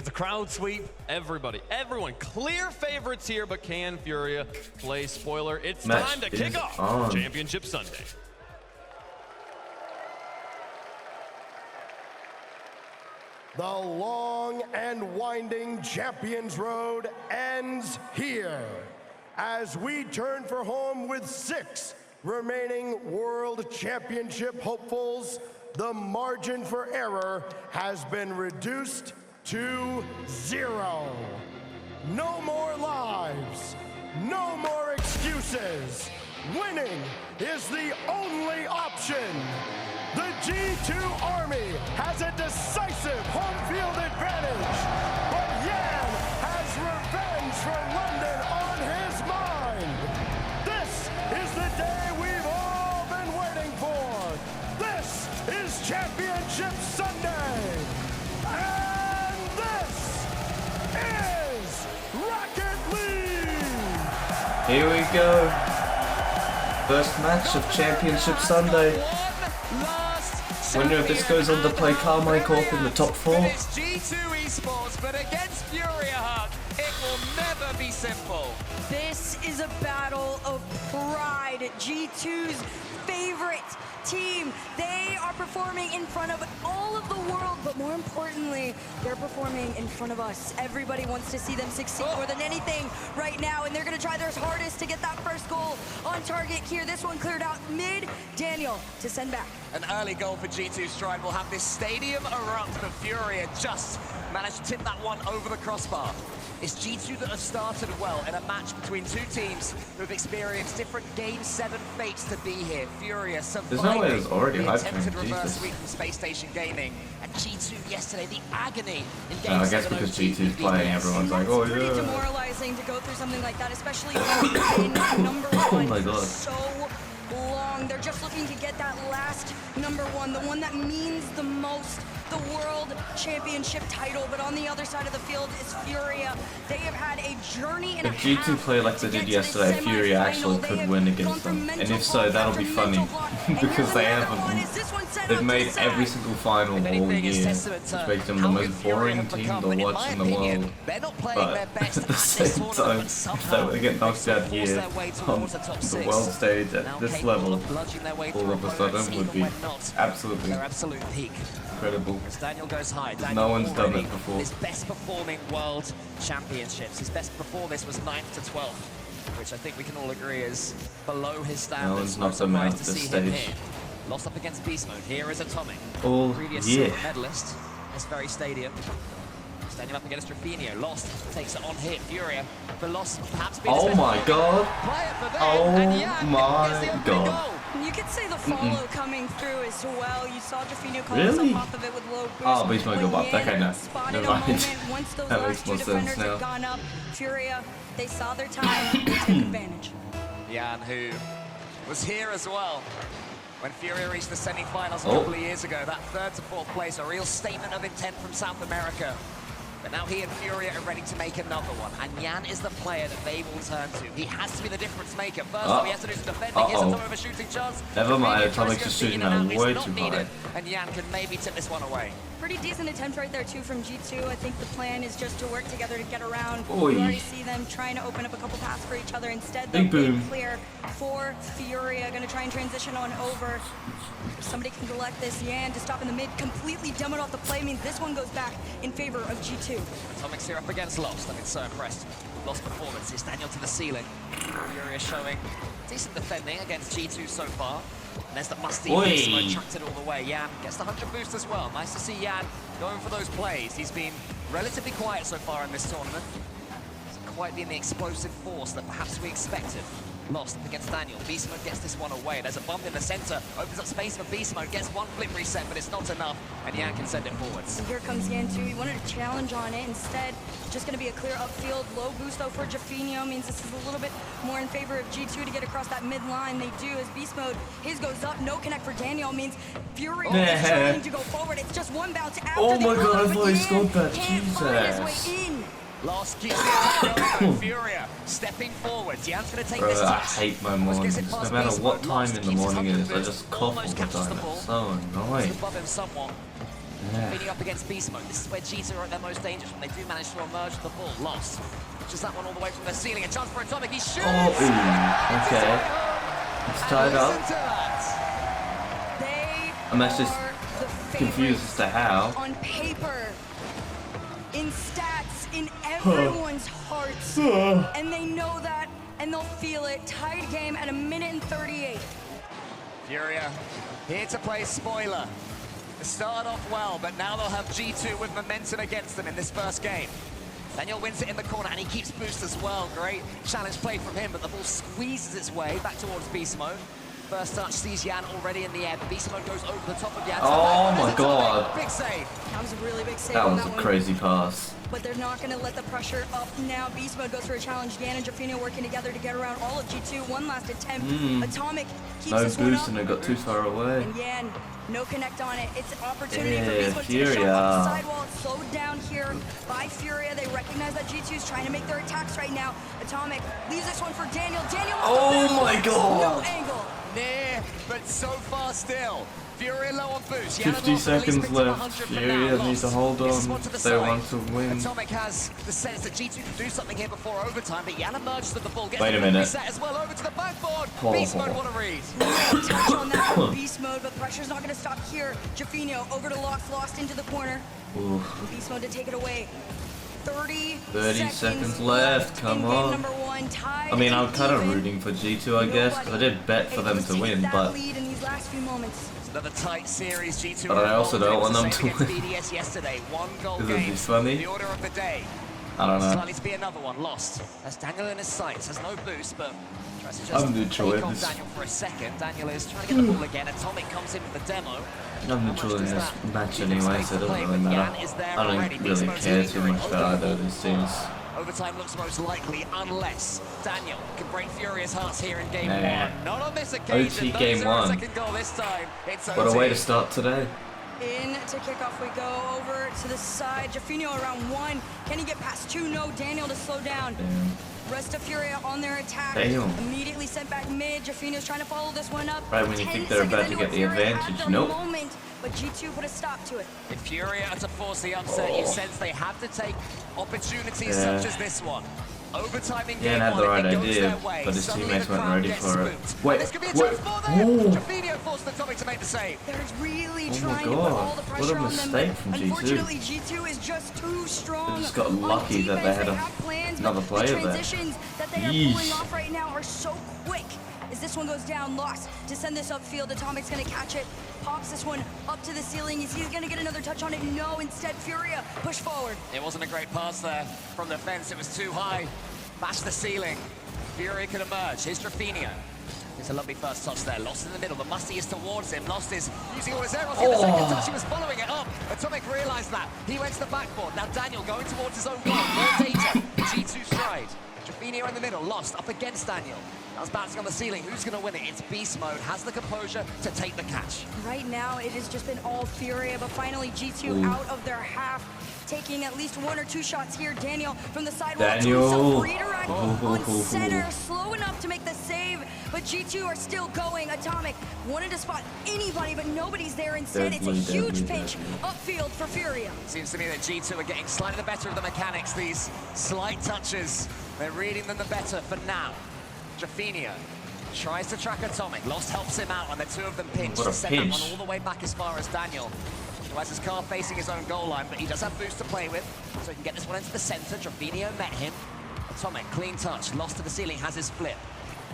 It's a crowd sweep. Everyone clear favorites here, but can Furia play spoiler? It's time to kick off Championship Sunday. The long and winding Champions Road ends here as we turn for home with 6 remaining World Championship hopefuls. The margin for error has been reduced to 0. No more lives, no more excuses. Winning is the only option. The G2 Army has a decisive home field advantage, but Yan has revenge for London on his mind. This is the day we've all been waiting for. This is Championship Sunday, and this is Rocket League. Here we go. First match of Championship Sunday. Wonder if this goes on to play Carmichael in the top 4. It's G2 Esports, but against Furia, it will never be simple. This is a battle of pride. G2's favorite team. They are performing in front of all of the world, but more importantly, they're performing in front of us. Everybody wants to see them succeed more than anything right now, and they're going to try their hardest to get that first goal on target here. This one cleared out mid. Daniel to send back. An early goal for G2 Stride will have this stadium erupt, but Furia just managed to tip that one over the crossbar. It's G2 that have started well in a match between 2 teams who have experienced different Game 7 fates to be here. Furia surviving no way it's already the hyped attempted for reverse Jesus. sweep from Space Station Gaming. And G2 yesterday, the agony in Game 7. I guess because G2's playing, everyone's like, oh It's pretty yeah. demoralizing to go through something like that, especially in number 1 Oh my God. so long. They're just looking to get that last number 1, the one that means the most, the World Championship title. But on the other side of the field is Furia. They have had a journey and If G2 play like they did yesterday, Furia actually could win against them. And if so, that'll be funny. Because they've made every single final all year, which makes them the most boring team to watch in the world. But at the same time, if they were to get knocked out here on the world stage at this level, all of a sudden would be absolutely incredible. Daniel goes high. Daniel No one's done it before. His best performing world championships. His best before this was 9th to 12th, which I think we can all agree is below his standards. No one's knocked them out to this see him stage. here. Lost up against Beast Mode. Here is Atomic. Oh, Previous yeah. silver medalist. This very stadium. Standing up against Rafinha. Lost. Takes it on here. Furia. The loss perhaps being Oh my God. Oh my God. You could say the follow coming through as well. You saw Rafinha call Really? himself off of it with low boost. Oh, Beast Mode go up. Okay, no. Spotted Never a mind. moment once those That last makes more 2 sense defenders now. had gone up. Furia, they saw their time. They took advantage. Yan, who was here as well when Furia reached the semi-finals a Oh. couple of years ago. That 3rd to 4th place, a real statement of intent from South America. But now he and Furia are ready to make another one, and Yan is the player that they will turn to. He has to be the difference maker. First of all, he has to do some defending. Here's a over shooting chance. Never mind, Atomic's Rafinha just shooting in and that out. way It's too not needed, high. and Yan can maybe tip this one away. Pretty decent attempt right there, too, from G2. I think the plan is just to work together to get around. Oy. You already see them trying to open up a couple paths for each other. Instead, Big they're boom. clear for Furia. Going to try and transition on over. If somebody can collect this. Yan to stop in the mid, completely dumb it off the play, means this one goes back in favor of G2. Atomic's here up against Lost. I've been so impressed. Lost performance. It's Daniel to the ceiling. Furia showing decent defending against G2 so far. And there's the musty Beast Mode, chucked it all the way. Yan gets the 100 boost as well. Nice to see Yan going for those plays. He's been relatively quiet so far in this tournament. Hasn't quite been the explosive force that perhaps we expected. Lost up against Daniel. Beast Mode gets this one away. There's a bump in the center. Opens up space for Beast Mode. Gets one flip reset, but it's not enough. And Yan can send it forwards. And here comes Yan too. He wanted a challenge on it. Instead, just going to be a clear upfield. Low boost though for Rafinha means this is a little bit more in favor of G2 to get across that mid line. They do as Beast Mode. His goes up. No connect for Daniel means Furia is trying to go forward. It's just one bounce after Oh the my God, I other, thought but he scored that. can't find his Jesus. way in. Lost keeps it Furia stepping forward. Yan's going to take this I touch. hate my mornings. No matter what time in the morning it is, I just cough all the time. It's so annoying. Above him somewhat. Furia up against Beast Mode. This is where G2 are at their most dangerous when they do manage to emerge the ball. Lost. Just that one all the way from the ceiling. A chance for Atomic. He shoots! Oh, okay. It's tied up. I'm actually confused as to how. On paper, in stats, in everyone's hearts, and they know that, and they'll feel it. Tied game at 1:38. Furia here to play spoiler. They started off well, but now they'll have G2 with momentum against them in this first game. Daniel wins it in the corner, and he keeps boost as well. Great challenge play from him, but the ball squeezes its way back towards Beast Mode. First touch sees Yan already in the air. Beast Mode goes over the top of Yan. Oh my god. Big save. That was a really big save. That on was that a one. crazy pass. But they're not going to let the pressure up now. Beast Mode goes for a challenge. Yan and Jafino working together to get around all of G2. One last attempt. Atomic keeps No this one boost up. and it got too far away. And Yan, no connect on it. It's an opportunity for Yeah, Beast Mode to take a shot Furia. off the sidewall. It's slowed down here by Furia. They recognize that G2 is trying to make their attacks right now. Atomic leaves this one for Daniel. Daniel, Oh my god. no angle. Near, but so far still. Furia low on boost. 50 seconds left. Furia needs to hold on. They want to win. Atomic has the sense that G2 can do something here before overtime, but Yan emerges to the ball. Gets Wait a minute. Reset as well over to the backboard. Oh. Beast Mode, what a read. No touch on that from Beast Mode, but pressure's not going to stop here. Jafino over to Lost, Lost into the corner. Oof. Beast Mode to take it away. 30 seconds left, come on. Number one, I mean, I'm kind of rooting for G2, I guess, because I did bet for them to win, but lead in these last few moments. Another tight series. G2. But I also don't want them to win. BDS yesterday. One goal Is it game. funny? The order of the day. I don't know. Likely to be another one. Lost. That's Daniel in his sights. Has no boost, but tries to just I'm neutral take in on this. Daniel for a second. Daniel is trying to get the ball again. Atomic comes in with the demo. I'm neutral in this match anyway, so it doesn't really matter. I don't really care too much about either of these teams. Overtime looks most likely unless Daniel can break Furia's hearts here in game Nah. one. Not on this occasion. OT game one. Second goal this time. It's What a OT. way to start today. In to kickoff we go over to the side. Jafino around one. Can he get past two? No. Daniel to slow down. Rest of Furia on their attack. Damn. Immediately sent back mid. Jafino's trying to follow this one up. Right when you 10 think they're about seconds to into get the it, Furia had advantage, their nope. moment, but G2 put a stop to it. If Furia are to force the upset, you sense they have to take opportunities such as this one. Overtime in Yeah, game had the one, right if it goes idea, their way, but his suddenly teammates the weren't crowd ready gets for it. spooked. Wait, This could be a wait. chance for them. Ooh. Jafino forced Atomic to make the save. They're really Oh my trying to put all god, the what pressure a on them, mistake but from G2. unfortunately G2 is just too strong. They just got on lucky that they defense. had have plans, another but player the there. transitions that they are Yeesh. pulling off right now are so quick. As this one goes down, Lost to send this upfield. Atomic's gonna catch it, pops this one up to the ceiling. Is he gonna get another touch on it? No, instead Furia push forward. It wasn't a great pass there from the fence. It was too high. Bashed the ceiling. Furia can emerge. Here's Drafinio. It's a lovely first touch there. Lost in the middle. The musty is towards him. Lost is using all his arrows. In the second touch, he was following it up. Atomic realized that. He went to the backboard. Now Daniel going towards his own goal. More data. G2 stride. Drafinio in the middle. Lost up against Daniel. That was bouncing on the ceiling. Who's going to win it? It's Beast Mode. Has the composure to take the catch. Right now, it has just been all Furia, but finally G2 out of their half, taking at least one or two shots here. Daniel from the sidewalk. Daniel. Redirect on center, slow enough to make the save, but G2 are still going. Atomic wanted to spot anybody, but nobody's there. Instead, it's a huge pinch upfield for Furia. Seems to me that G2 are getting slightly the better of the mechanics. These slight touches, they're reading them the better for now. Drafinio tries to track Atomic. Lost helps him out, and the two of them pinch. What a Send that pinch. one all the way back as far as Daniel. Who has his car facing his own goal line, but he does have boost to play with, so he can get this one into the center. Drafinio met him. Atomic, clean touch. Lost to the ceiling, has his flip.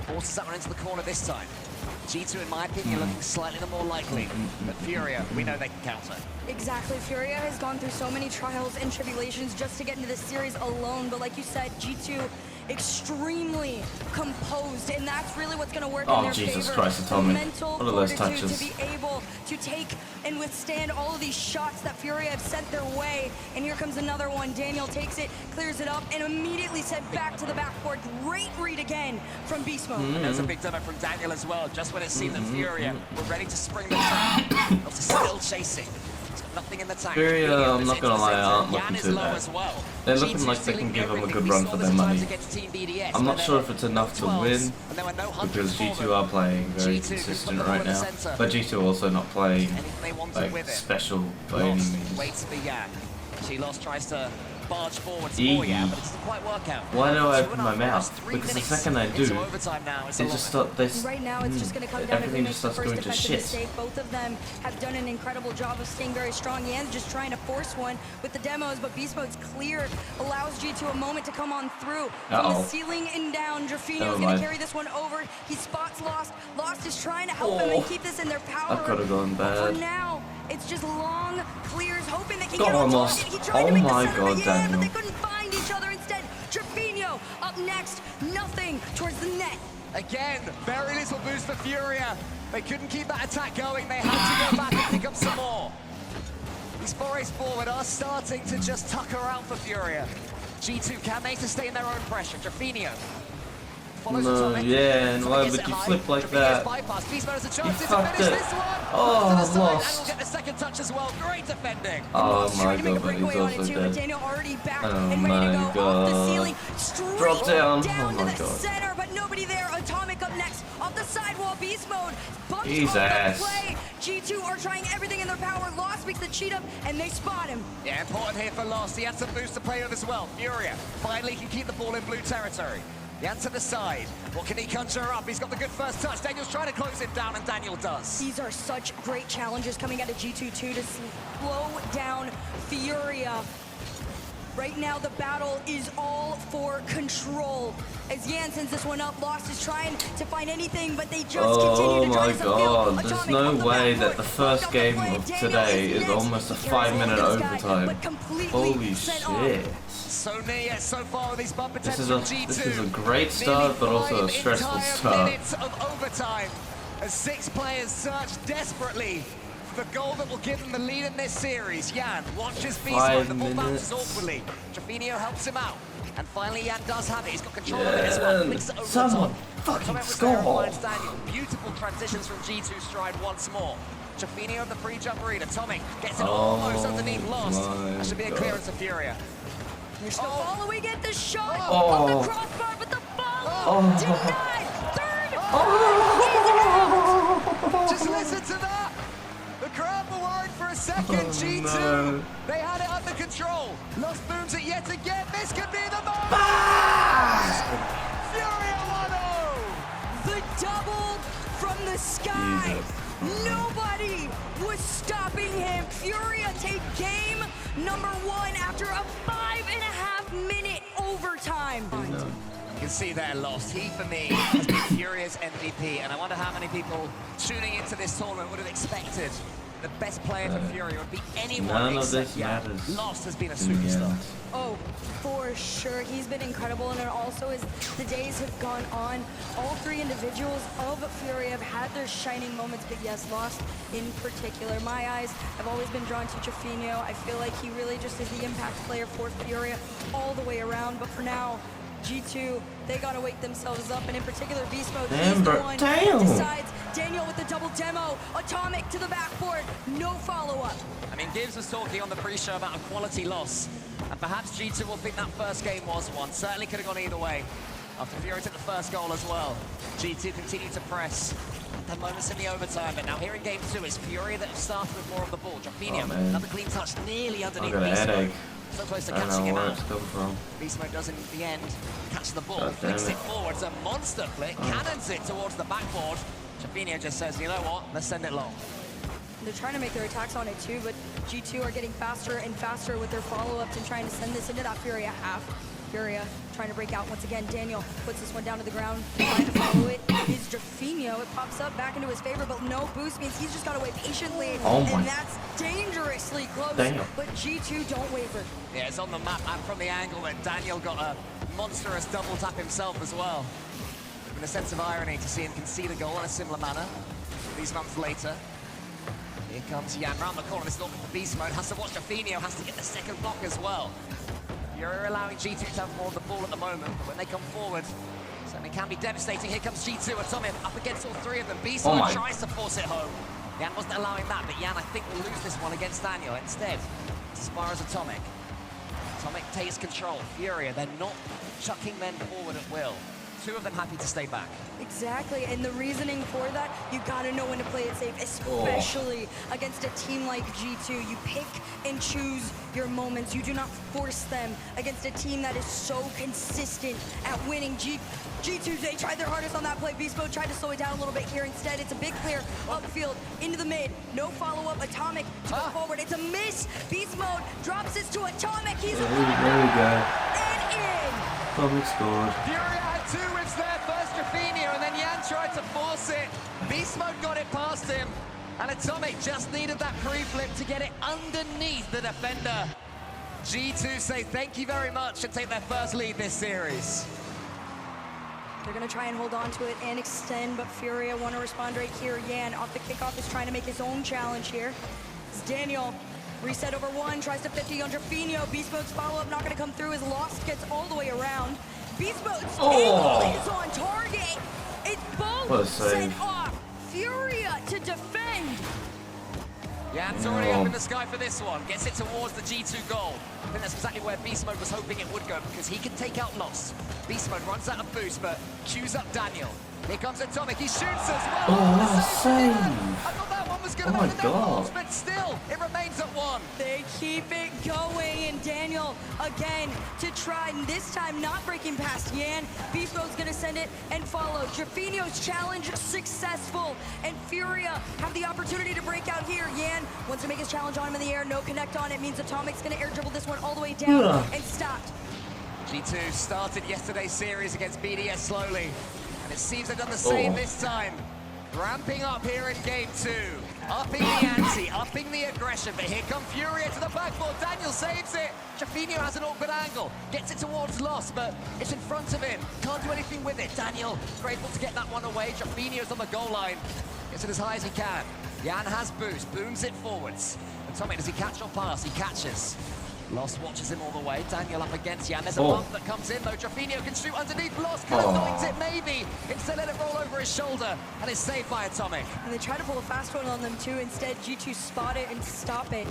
Forces that one into the corner this time. G2, in my opinion, looking slightly the more likely. But Furia, we know they can counter. Exactly. Furia has gone through so many trials and tribulations just to get into this series alone, but like you said, G2 extremely composed, and that's really what's going to work in their favor. Oh, Jesus Christ, Atomic. Mental What are those fortitude touches? to be able to take and withstand all of these shots that Furia have sent their way. And here comes another one. Daniel takes it, clears it up, and immediately sent back to the backboard. Great read again from Beast Mode. There's a big demo from Daniel as well, just when it seemed that Furia were ready to spring the trap. Lost is still chasing. He's got Nothing in the tank. Furia, I'm not gonna lie, aren't Yan looking is too low bad. as well. They're looking G2 like they can stealing give them a everything. good We run saw for this their at times money. against Team BDS, I'm not where sure there if it's enough to 12s, win, and there were no because hundreds for G2 them. are playing very G2 can put consistent the ball right in the now. center. But G2 also not playing Anything they wanted like with it. special by any Lost means. waits for Yan. G-Lost tries to barge forward some more Yan, but it doesn't quite work out. Why do I open my 2.5 mouth? 3 Because the minutes second I do, into overtime now, it's it 11. just starts. Right now, it's just going to come down to who everything makes just the starts first going to defensive shit. mistake. Both of them have done an incredible job of staying very strong. Yan's just trying to force one with the demos, but Beast Mode's clear allows G2 a moment to come on through. From the ceiling and down, Drafinio's going to carry this one over. He spots Lost. Lost is trying to help him and keep this in their power. That could have gone But for bad. now, it's just long clears, hoping they can Go get on, on Lost. target. He tried Oh to make the my center God, of the end, but Daniel. they couldn't find each other instead. Drafinio up next, nothing towards the net. Again, very little boost for Furia. They couldn't keep that attack going. They had to go back and pick up some more. These forays forward are starting to just tucker out for Furia. G2, can they sustain their own pressure? Drafinio follows No, Atomic. yeah, and why Gets would it you high. flip like Drafinio's that? bypass. Beast Mode has a chance You to fucked finish it. this one. Oh, To the side, Lost. and will get the second touch as well. Great defending. Oh Lost my trying to make a God, but he's breakaway on it also too, but dead. Daniel already back Oh and ready to my go off the God. ceiling, straight Drop down. down Oh to my the God. center, but nobody there. Atomic up next, off the sidewall, Beast Mode, bumped His off the ass. play. G2 are trying everything in their power. Lost makes the cheat up, and they spot him. Yeah, important here for Lost. He had some boost to play with as well. Furia finally can keep the ball in blue territory. Yan to the side. What can he conjure up? He's got the good first touch. Daniel's trying to close him down, and Daniel does. These are such great challenges coming out of G2 too to slow down Furia. Right now, the battle is all for control. As Yan sends this one up, Lost is trying to find anything, but they just continue to try my to God, Atomic there's no on the way backboard. that the first Blocked game play. of Daniel today is next. almost a He carries 5-minute all this guy, overtime. but completely Holy sent off. shit. So near yet so far with these bump attempts This from is G2. a great start, but also a stressful Nearly 5 start. minutes of overtime as 6 players search desperately for the goal that will give them the lead in this series. Yan watches Beast Mode, the ball bounces awkwardly. Drafinio helps him out. And finally, Yan does have it. He's got control of it as well. Flicks it over Someone the top. fucking Atomic was there and score. finds Daniel. Beautiful transitions from G2 stride once more. Drafinio of the pre-jump read. Atomic gets it almost underneath Lost. That should be a clearance of Furia. They're still following it, the shot Oh. of the crossbar, but the follow denied. Third Just listen to that! The crowd were worried for a second. G2, no. they had it under control. Lost booms it yet again. This could be the moment! Furia 1-0! the double from the sky. Nobody was stopping him. Furia take game number 1 after a 5.5-minute overtime. You can see they're Lost. He, for me, has been Furia's MVP, and I wonder how many people tuning into this tournament would have expected the best player for Furia would be anyone None of except this Yan. matters. Lost has been a in the superstar. end. Oh, for sure. He's been incredible, and also as the days have gone on, all 3 individuals of Furia have had their shining moments, but yes, Lost in particular. My eyes have always been drawn to Drafinio. I feel like he really just is the impact player for Furia all the way around, but for now, G2, they gotta wake themselves up, and in particular, Beast Mode, he's the one that decides. Daniel with the double demo, Atomic to the backboard, no follow-up. I mean, Gibbs was talking on the pre-show about a quality loss, and perhaps G2 will think that first game was one. Certainly could have gone either way. After Furia took the first goal as well, G2 continued to press. The moments in the overtime, but now here in game 2, it's Furia that have started with more of the ball. Drafinio, another clean touch nearly underneath I've got a Beast Mode. headache. So close to I don't catching know him where out. it's come from. Beast Mode does in the end catch the ball, God damn flicks it it. forwards, a monster flick, cannons it towards the backboard. Drafinio just says, you know what, let's send it long. They're trying to make their attacks on it too, but G2 are getting faster and faster with their follow-ups and trying to send this into that Furia half. Furia trying to break out once again. Daniel puts this one down to the ground, trying to follow it. Is Drafinio. It pops up back into his favor, but no boost means he's just got to wait patiently. And that's dangerously close. Damn. But G2 don't waver. Yeah, it's on the map and from the angle that Daniel got a monstrous double tap himself as well. In a sense of irony to see him concede a goal in a similar manner these months later. Here comes Yan round the corner. This is awkward for Beast Mode. Has to watch Drafinio, has to get the second block as well. You're allowing G2 to have more of the ball at the moment, but when they come forward, certainly can be devastating. Here comes G2, Atomic up against all 3 of them. Beast Mode tries to force it home. Yan wasn't allowing that, but Yan, I think, will lose this one against Daniel. Instead, it's as far as Atomic. Atomic takes control. Furia, they're not chucking men forward at will. Two of them happy to stay back. Exactly, and the reasoning for that, you gotta know when to play it safe, especially against a team like G2. You pick and choose your moments. You do not force them against a team that is so consistent at winning. G2, they tried their hardest on that play. Beast Mode tried to slow it down a little bit here. Instead, it's a big clear upfield into the mid. No follow-up. Atomic to go forward. It's a miss. Beast Mode drops this to Atomic. He's there we go. And in. Atomic scored. Furia had two whips there, first Rafinha, and then Yan tried to force it. Beast Mode got it past him, and Atomic just needed that pre-flip to get it underneath the defender. G2 say thank you very much and take their first lead this series. They're gonna try and hold on to it and extend, but Furia want to respond right here. Yan off the kickoff is trying to make his own challenge here. It's Daniel. Reset over one, tries to 50 on Rafinha. Beast Mode's follow-up not gonna come through as Lost gets all the way around. Beast Mode's angle is on target. It's both sent off. Furia to defend. Yan's already up in the sky for this one. Gets it towards the G2 goal. I think that's exactly where Beast Mode was hoping it would go, because he can take out Lost. Beast Mode runs out of boost, but queues up Daniel. Here comes Atomic, he shoots as well. Oh, what a save! I thought that one was going to make the net, but still, it remains at one. They keep it going, and Daniel, again, to try, and this time not breaking past Yan. Beast Mode's going to send it and follow. Rafinha's challenge successful, and Furia have the opportunity to break out here. Yan wants to make his challenge on him in the air, no connect on it, means Atomic's going to air dribble this one all the way down and stopped. G2 started yesterday's series against BDS slowly, and it seems they've done the same this time. Ramping up here in game two. Upping the ante, upping the aggression, but here come Furia to the backboard. Daniel saves it. Rafinha has an awkward angle, gets it towards Lost, but it's in front of him. Can't do anything with it. Daniel grateful to get that one away. Rafinha's on the goal line. Gets it as high as he can. Yan has boost, booms it forwards. Atomic, does he catch or pass? He catches. Lost watches him all the way. Daniel up against Yan. There's a bump that comes in, though. Rafinha can shoot underneath. Lost could have knocked it, maybe. Instead, let it roll over his shoulder, and it's saved by Atomic. And they try to pull a fast one on them, too. Instead, G2 spot it and stop it.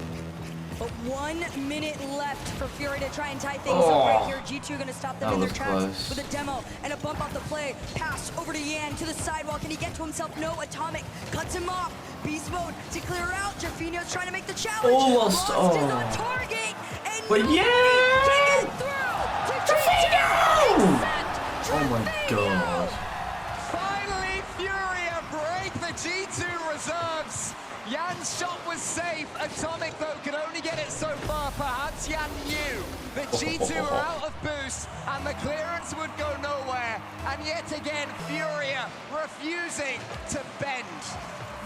But 1 minute left for Fury to try and tie things up right here. G2 going to stop them in their tracks with a demo and a bump off the play. Pass over to Yan to the sidewalk. Can he get to himself? No. Atomic cuts him off. Beast Mode to clear out. Rafinha's trying to make the challenge. Lost is on target. And but can get through. Oh my god. Finally, Furia break the G2 reserves. Yan's shot was safe. Atomic, though, could only get it so far. Perhaps Yan knew that G2 were out of boost and the clearance would go nowhere. And yet again, Furia refusing to bend.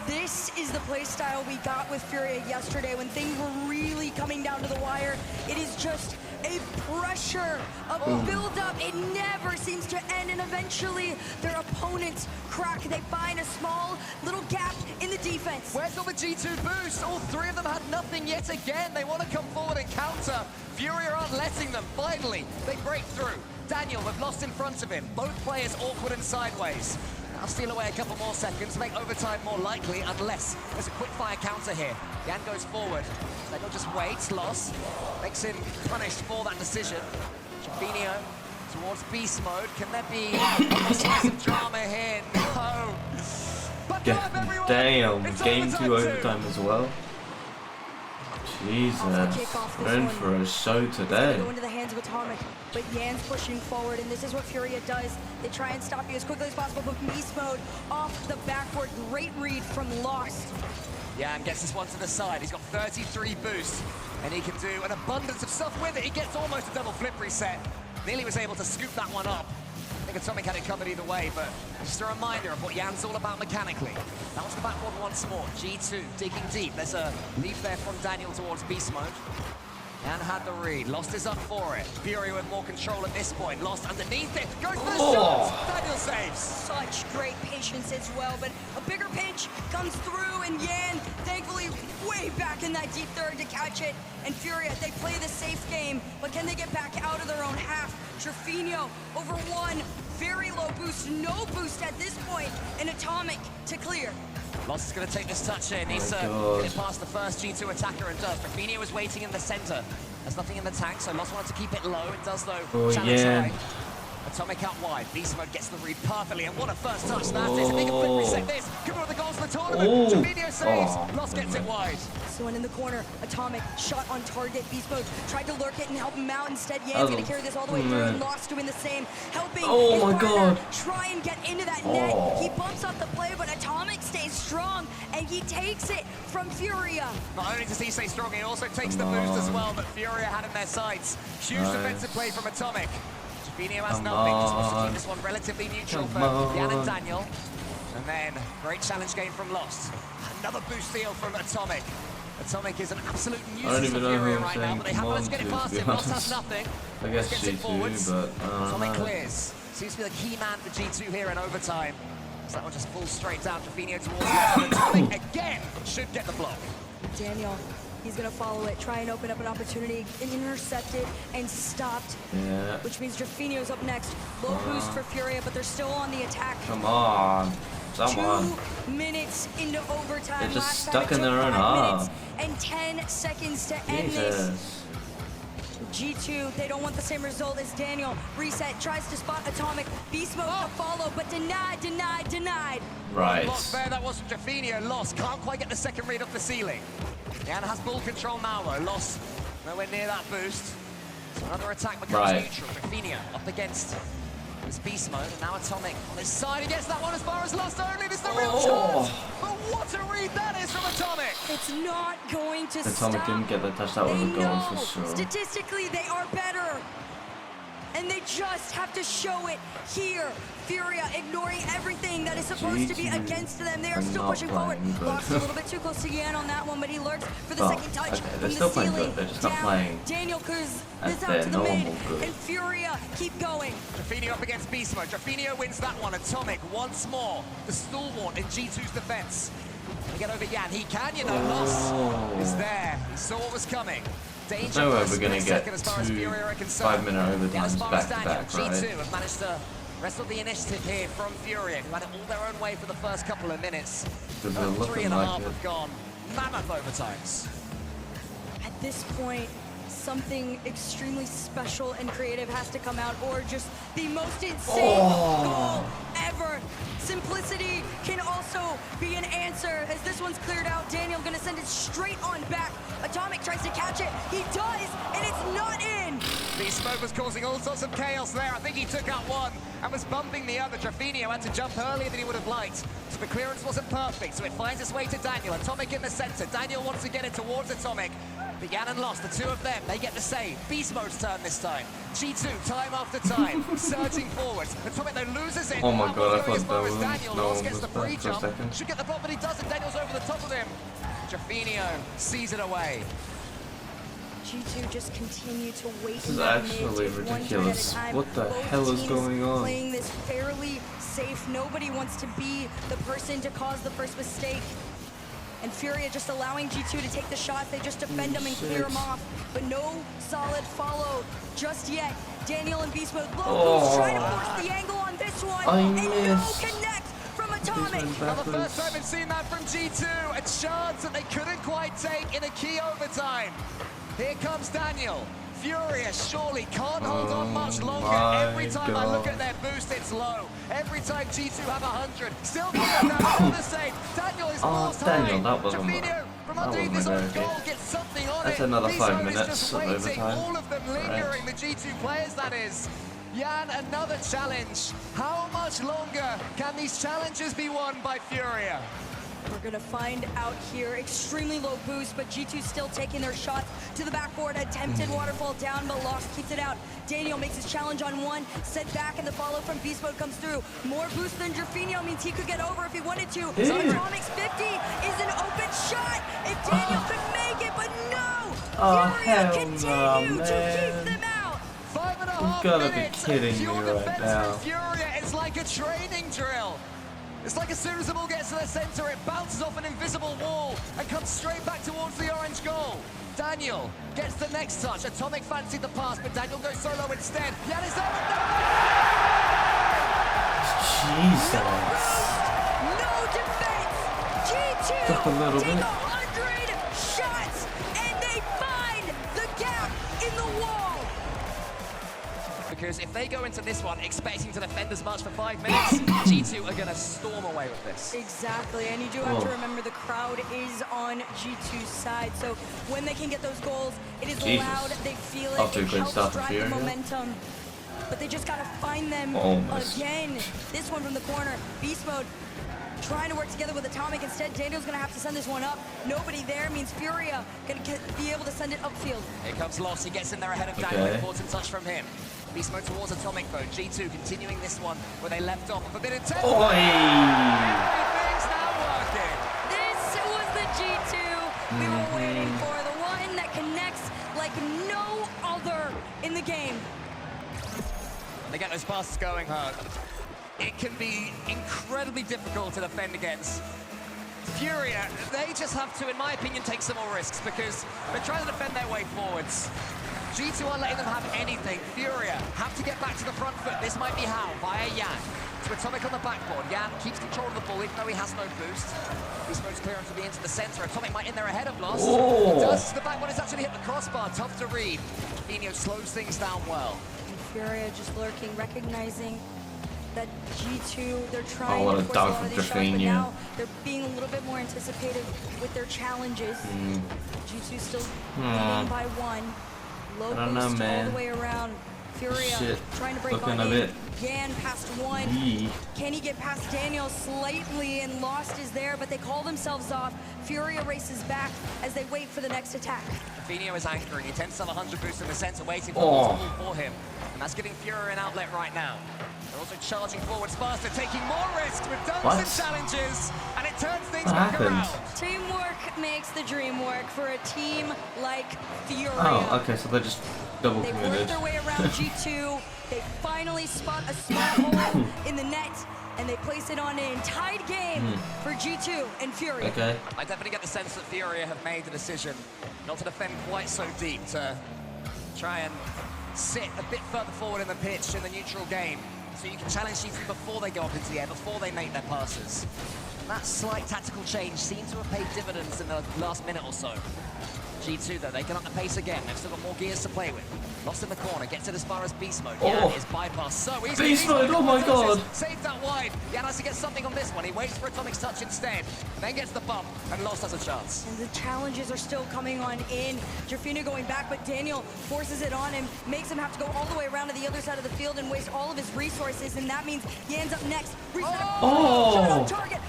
This is the play style we got with Furia yesterday when things were really coming down to the wire. It is just a pressure, a build-up. It never seems to end, and eventually their opponents crack. They find a small little gap in the defense. Where's all the G2 boost? All three of them had nothing yet again. They want to come forward and counter. Furia aren't letting them. Finally, they break through. Daniel with Lost in front of him. Both players awkward and sideways. I'll steal away a couple more seconds to make overtime more likely, unless there's a quick fire counter here. Yan goes forward. Daniel just waits. Lost makes him punished for that decision. Rafinha towards Beast Mode. Can there be a slice of drama here? No. But damn, game 2 overtime as well. Jesus, we're in for a show today. Go into the hands of Atomic, but Yan's pushing forward, and this is what Furia does. They try and stop you as quickly as possible, but Beast Mode off the backboard. Great read from Lost. Yan gets this one to the side. He's got 33 boost, and he can do an abundance of stuff with it. He gets almost a double flip reset. Nearly was able to scoop that one up. I think Atomic had it covered either way, but just a reminder of what Yan's all about mechanically. That was the backboard once more. G2 digging deep. There's a leap there from Daniel towards Beast Mode. Yan had the read. Lost is up for it. Fury with more control at this point. Lost underneath it. Goes for the shot. Daniel saves. Such great patience as well, but a bigger pinch comes through, and Yan, thankfully, way back in that deep third to catch it. And Furia, they play the safe game, but can they get back out of their own half? Rafinha over one, very low boost, no boost at this point, and Atomic to clear. Lost is going to take this touch in. Needs to get it past the first G2 attacker and does. Rafinha was waiting in the center. There's nothing in the tank, so Lost wanted to keep it low. It does, though. Challenge high. Atomic out wide. Beast Mode gets the read perfectly, and what a first touch that is. If they can quick reset this, could be one of the goals of the tournament. Javinho saves. Lost gets it wide. So in the corner, Atomic shot on target. Beast Mode tried to lurk it and help him out. Instead, Yan's gonna carry this all the way through, and Lost doing the same, helping his partner try and get into that net. He bumps off the play, but Atomic stays strong, and he takes it from Furia. Not only does he stay strong, he also takes the boost as well, but Furia had in their sights. Huge defensive play from Atomic. Javinho has nothing, just wants to keep this one relatively neutral for Jan and Daniel. And then, great challenge game from Lost. Another boost steal from Atomic. Atomic is an absolute nuisance for Furia right now, but they have managed to get it past him. Lost has nothing. I guess gets it forwards. but Atomic clears. Seems to be the key man for G2 here in overtime. So that one just falls straight down. Javinho towards the Atomic again should get the block. Daniel, he's gonna follow it, try and open up an opportunity, intercepted and stopped. Yeah. Which means Jafinho's up next. Low boost for Furia, but they're still on the attack. Come on. 2 minutes into overtime. They're just Last stuck time in their own 5 minutes half. and 10 seconds to end this. G2, they don't want the same result as Daniel. Reset, tries to spot Atomic. Beast Mode to follow, but denied. Right. Block there, that was from Javinho. Lost, can't quite get the second read off the ceiling. Jan has ball control now though. Lost nowhere near that boost. So another attack becomes neutral. Javinho up against this Beast Mode, and now Atomic on his side. He gets that one as far as Lost only. There's the real chance. But what a read that is from Atomic. It's not going to stop. Atomic didn't get the touch. That was a goal for sure. Statistically, they are better. And they just have to show it here. Furia ignoring everything that is supposed to be against them. They are still pushing forward. Lost a little bit too close to Yan on that one, but he lurks for the second touch from the ceiling. They're just not playing. Daniel clears this out to the mid, and Furia keep going. Javinho up against Beast Mode. Javinho wins that one. Atomic once more, the stalwart in G2's defense. To get over Yan, he can, you know. Lost is there. He saw what was coming. Danger No way for we're going to get as far as Furia are 2 concerned. 5-minute overtimes back to back, G2 right? have managed to wrestle the initiative here from Furia, who had it all their own way for the first couple of minutes. 3.5 have gone. Mammoth overtimes. At this point, something extremely special and creative has to come out, or just the most insane goal ever. Simplicity can also be an answer, as this one's cleared out. Daniel gonna send it straight on back. Atomic tries to catch it. He does, and it's not in. Beast Mode was causing all sorts of chaos there. I think he took out one and was bumping the other. Javinho had to jump earlier than he would have liked. So the clearance wasn't perfect, so it finds its way to Daniel. Atomic in the center. Daniel wants to get it towards Atomic. But Jan and Lost, the two of them, they get the save. Beast Mode's turn this time. G2, time after time, surging forwards. Atomic, though, loses it. Oh my god, I thought as far as that Daniel. was... No Lost one gets was the back free for a jump. second. Should get the ball, but he doesn't. Daniel's over the top of him. Javinho sees it away. G2 just continue to wait. This is actually ridiculous. What the hell is going on? Playing this fairly safe. Nobody wants to be the person to cause the first mistake. And Furia just allowing G2 to take the shots. They just defend them and clear them off. But no solid follow just yet. Daniel and Beast Mode low boost, trying to force the angle on this one. And no connect from Atomic. Now the first time we've seen that from G2. A chance that they couldn't quite take in a key overtime. Here comes Daniel. Furia surely can't hold on much longer. Every time I look at their boost, it's low. Every time G2 have 100, still the same. Daniel is lost Daniel, that wasn't Javinho from underneath his own goal gets something on it. That's another 5 minutes just of waiting. overtime. All of them lingering, the G2 players, that is. Jan, another challenge. How much longer can these challenges be won by Furia? We're gonna find out here. Extremely low boost, but G2 still taking their shots to the backboard. Attempted waterfall down, but Lost keeps it out. Daniel makes his challenge on one, set back, and the follow from Beast Mode comes through. More boost than Javinho means he could get over if he wanted to. So Atomic's 50 is an open shot. If Daniel could make it, but no! Furia continue to keep them out. 5.5 minutes. You gotta be kidding me right defense now. from Furia. It's like a training drill. It's like as soon as the ball gets to the center, it bounces off an invisible wall and comes straight back towards the orange goal. Daniel gets the next touch. Atomic fancied the pass, but Daniel goes solo instead. Jan is there. Jesus. No defense. up a little bit. 100 shots, and they find the gap in the wall. Because if they go into this one expecting to defend as much for 5 minutes, G2 are going to storm away with this. Exactly, and you do have to remember the crowd is on G2's side, so when they can get those goals, it is loud, they feel it, it helps drive the momentum. But they just gotta find them again. This one from the corner, Beast Mode trying to work together with Atomic. Instead, Daniel's gonna have to send this one up. Nobody there means Furia gonna be able to send it upfield. Here comes Loss, he gets in there ahead of Daniel. Important touch from him. Beast Mode towards Atomic though. G2 continuing this one where they left off. Forbidden Temple. Everything's now working. This was the G2 we were waiting for. The one that connects like no other in the game. They get those passes going hard. It can be incredibly difficult to defend against. Furia, they just have to, in my opinion, take some more risks because they're trying to defend their way forwards. G2 aren't letting them have anything. Furia have to get back to the front foot. This might be how, via Yan. To Atomic on the backboard. Yan keeps control of the ball even though he has no boost. Beast Mode's clearance will be into the center. Atomic might in there ahead of Loss. He does. The backboard has actually hit the crossbar. Tough to read. Furia slows things down well. Furia just lurking, recognizing that G2, they're trying to force a lot of these shots, but now they're being a little bit more anticipative with their challenges. G2 still leading by one. Low boost all the way around. Furia trying to break on in. Yan past one. Can he get past Daniel slightly, and Lost is there, but they call themselves off. Furia races back as they wait for the next attack. Fino is anchoring. He tends to have 100 boost in the center, waiting for the move for him. And that's giving Furia an outlet right now. They're also charging forwards faster, taking more risks with dunks and challenges, and it turns things back around. Teamwork makes the dream work for a team like Furia. Oh, okay, so they're just double committed. They work their way around G2. They finally spot a small hole in the net, and they place it on in. Tied game for G2 and Furia. Okay. I definitely get the sense that Furia have made the decision not to defend quite so deep, to try and sit a bit further forward in the pitch in the neutral game, so you can challenge G2 before they go up into the air, before they make their passes. That slight tactical change seems to have paid dividends in the last minute or so. G2 though, they can up the pace again. They've still got more gears to play with. Lost in the corner, gets it as far as Beast Mode. Yan is bypassed so easily. Beast Mode, oh my god! Saved that wide. Yan has to get something on this one. He waits for Atomic's touch instead, and then gets the bump, and Lost has a chance. And the challenges are still coming on in. Jafina going back, but Daniel forces it on him, makes him have to go all the way around to the other side of the field and waste all of his resources, and that means Yan's up next. Shot on target.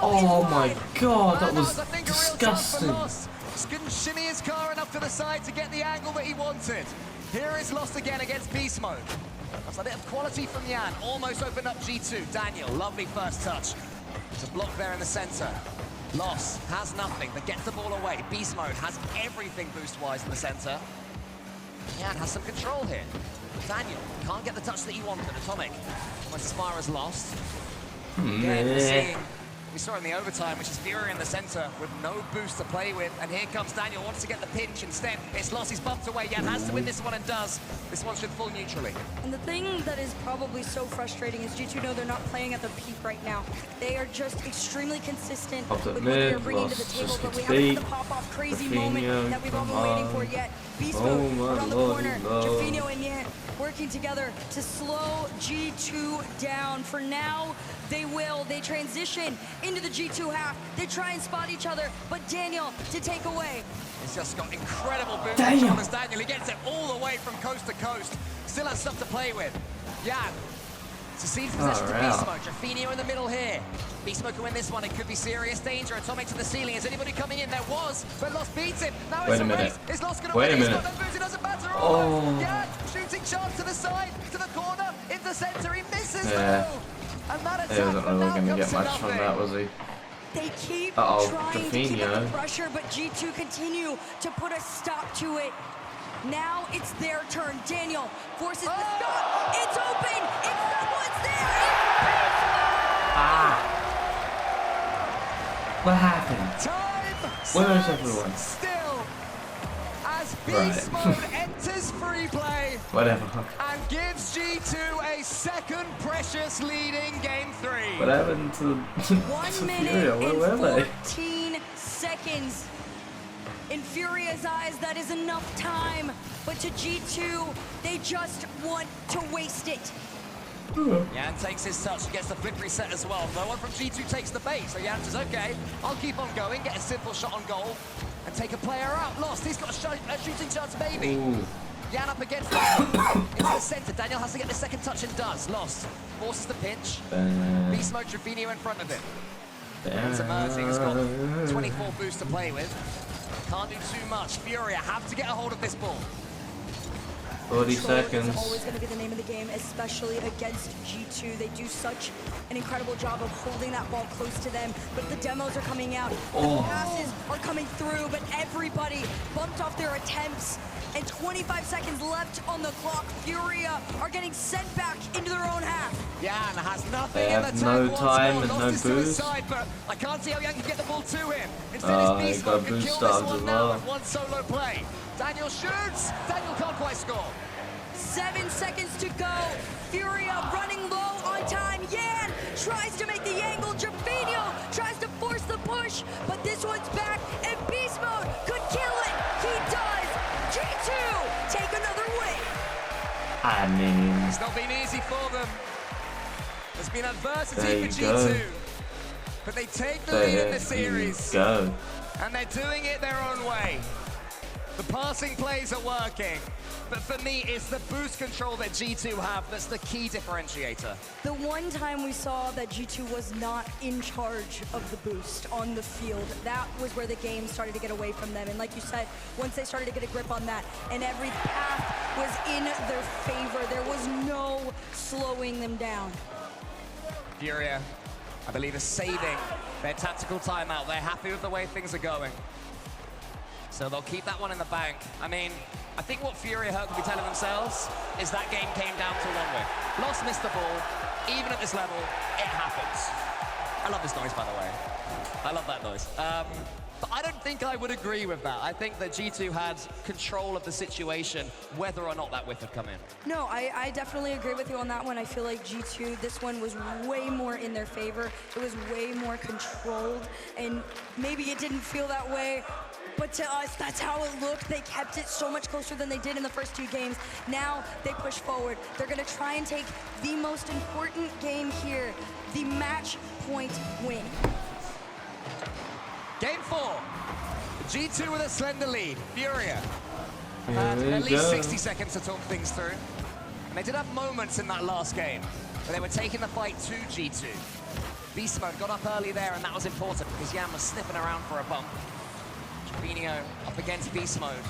Oh my god, that was disgusting. Just couldn't shimmy his car enough to the side to get the angle that he wanted. Here is Lost again against Beast Mode. That's a bit of quality from Yan. Almost opened up G2. Daniel, lovely first touch. There's a block there in the center. Lost has nothing, but gets the ball away. Beast Mode has everything boost-wise in the center. Yan has some control here. Daniel can't get the touch that he wanted. Atomic almost as far as Lost. Again, we saw in the overtime, which is Furia in the center with no boost to play with. And here comes Daniel, wants to get the pinch instead. It's Lost, he's bumped away. Yan has to win this one and does. This one should fall neutrally. And the thing that is probably so frustrating is G2 know they're not playing at their peak right now. They are just extremely consistent with what they're bringing to the table, but we haven't had the pop-off crazy moment that we've all been waiting for yet. Beast Mode around the corner, Jafino and Yan working together to slow G2 down. For now, they transition into the G2 half. They try and spot each other, but Daniel to take away. He's just got incredible boom control as Daniel. He gets it all the way from coast to coast. Still has stuff to play with. Yan succeeds possession to Beast Mode. Jafino in the middle here. Beast Mode can win this one. It could be serious danger. Atomic to the ceiling. Is anybody coming in? There was, but Lost beats him. Now it's a race. Is Lost going to win? He's got no boots. It doesn't matter. Yan shooting chance to the side, to the corner, in the center. He misses though. And that attack wasn't really going to get much from that, was he? They keep trying to keep up the pressure, but G2 continue to put a stop to it. Now it's their turn. Daniel forces the shot. It's open. It's someone's there. What happened? Where's everyone? Still, as Beast Mode enters free play. Whatever. And gives G2 a second precious lead in Game 3. What happened to 1 Furia? minute Where were and they? 14 seconds. In Furia's eyes, that is enough time, but to G2, they just want to waste it. Yan takes his touch and gets the flip reset as well. No one from G2 takes the bait, so Yan says, okay, I'll keep on going, get a simple shot on goal, and take a player out. Lost, he's got a shooting chance, maybe. Ooh. Yan up against that. Into the center, Daniel has to get the second touch and does. Lost, forces the pinch. Beast Mode, Trevino in front of him. It's emerging, he's got 24 boost to play with. Can't do too much. Furia have to get a hold of this ball. 40 Control seconds. is always going to be the name of the game, especially against G2. They do such an incredible job of holding that ball close to them, but the demos are coming out. The passes are coming through, but everybody bumped off their attempts. And 25 seconds left on the clock. Furia are getting sent back into their own half. Yan has nothing They in the have tank no once time more. and Lost no his to his boost. side, but I can't see how Yan can get the ball to him. Instead, He his Beast got Mode can boost kill this stars one as now well. with one solo play. Daniel shoots. Daniel can't quite score. 7 seconds to go. Furia running low on time. Yan tries to make the angle. Trevino tries to force the push, but this one's back, and Beast Mode could kill it. He does. G2 take another win. I mean, It's not been easy for them. There's been There adversity you for go. G2, but they take the lead in there the series, you go. and they're doing it their own way. The passing plays are working, but for me, it's the boost control that G2 have that's the key differentiator. The one time we saw that G2 was not in charge of the boost on the field, that was where the game started to get away from them. And like you said, once they started to get a grip on that, and every path was in their favor, there was no slowing them down. Furia, I believe, is saving their tactical timeout. They're happy with the way things are going. So they'll keep that one in the bank. I mean, I think what Furia could be telling themselves is that game came down to one win. Lost, missed the ball. Even at this level, it happens. I love this noise, by the way. I love that noise. But I don't think I would agree with that. I think that G2 had control of the situation, whether or not that whiff had come in. No, I definitely agree with you on that one. I feel like G2, this one was way more in their favor. It was way more controlled, and maybe it didn't feel that way, but to us, that's how it looked. They kept it so much closer than they did in the first 2 games. Now they push forward. They're gonna try and take the most important game here, the match point win. Game 4. G2 with a slender lead. Furia Here had we at least go. 60 seconds to talk things through. And they did have moments in that last game, but they were taking the fight to G2. Beast Mode got up early there, and that was important because Yan was sniffing around for a bump. Trevino up against Beast Mode.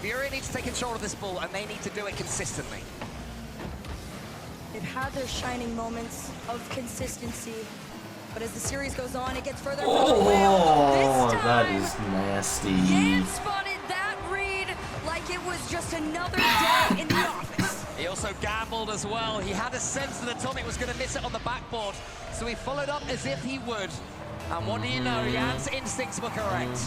Furia needs to take control of this ball, and they need to do it consistently. They've had their shining moments of consistency, but as the series goes on, it gets further from the Oh, wheel. This that time, is nasty. Yan spotted that read like it was just another day in the office. He also gambled as well. He had a sense that Atomic was going to miss it on the backboard, so he followed up as if he would. And what do you know? Yan's instincts were correct.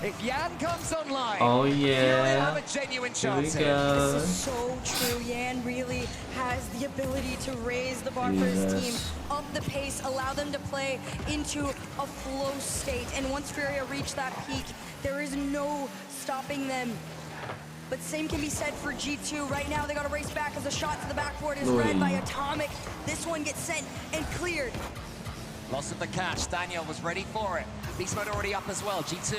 If Yan comes online, Oh Furia have yeah. a genuine Here we chance here. go. This is so true. Yan really has the ability to raise the bar for his team, Yes. up the pace, allow them to play into a flow state. And once Furia reach that peak, there is no stopping them. But same can be said for G2. Right now, they got to race back as a shot to the backboard is read by Atomic. This one gets sent and cleared. Loss of the cash. Daniel was ready for it. Beast Mode already up as well. G2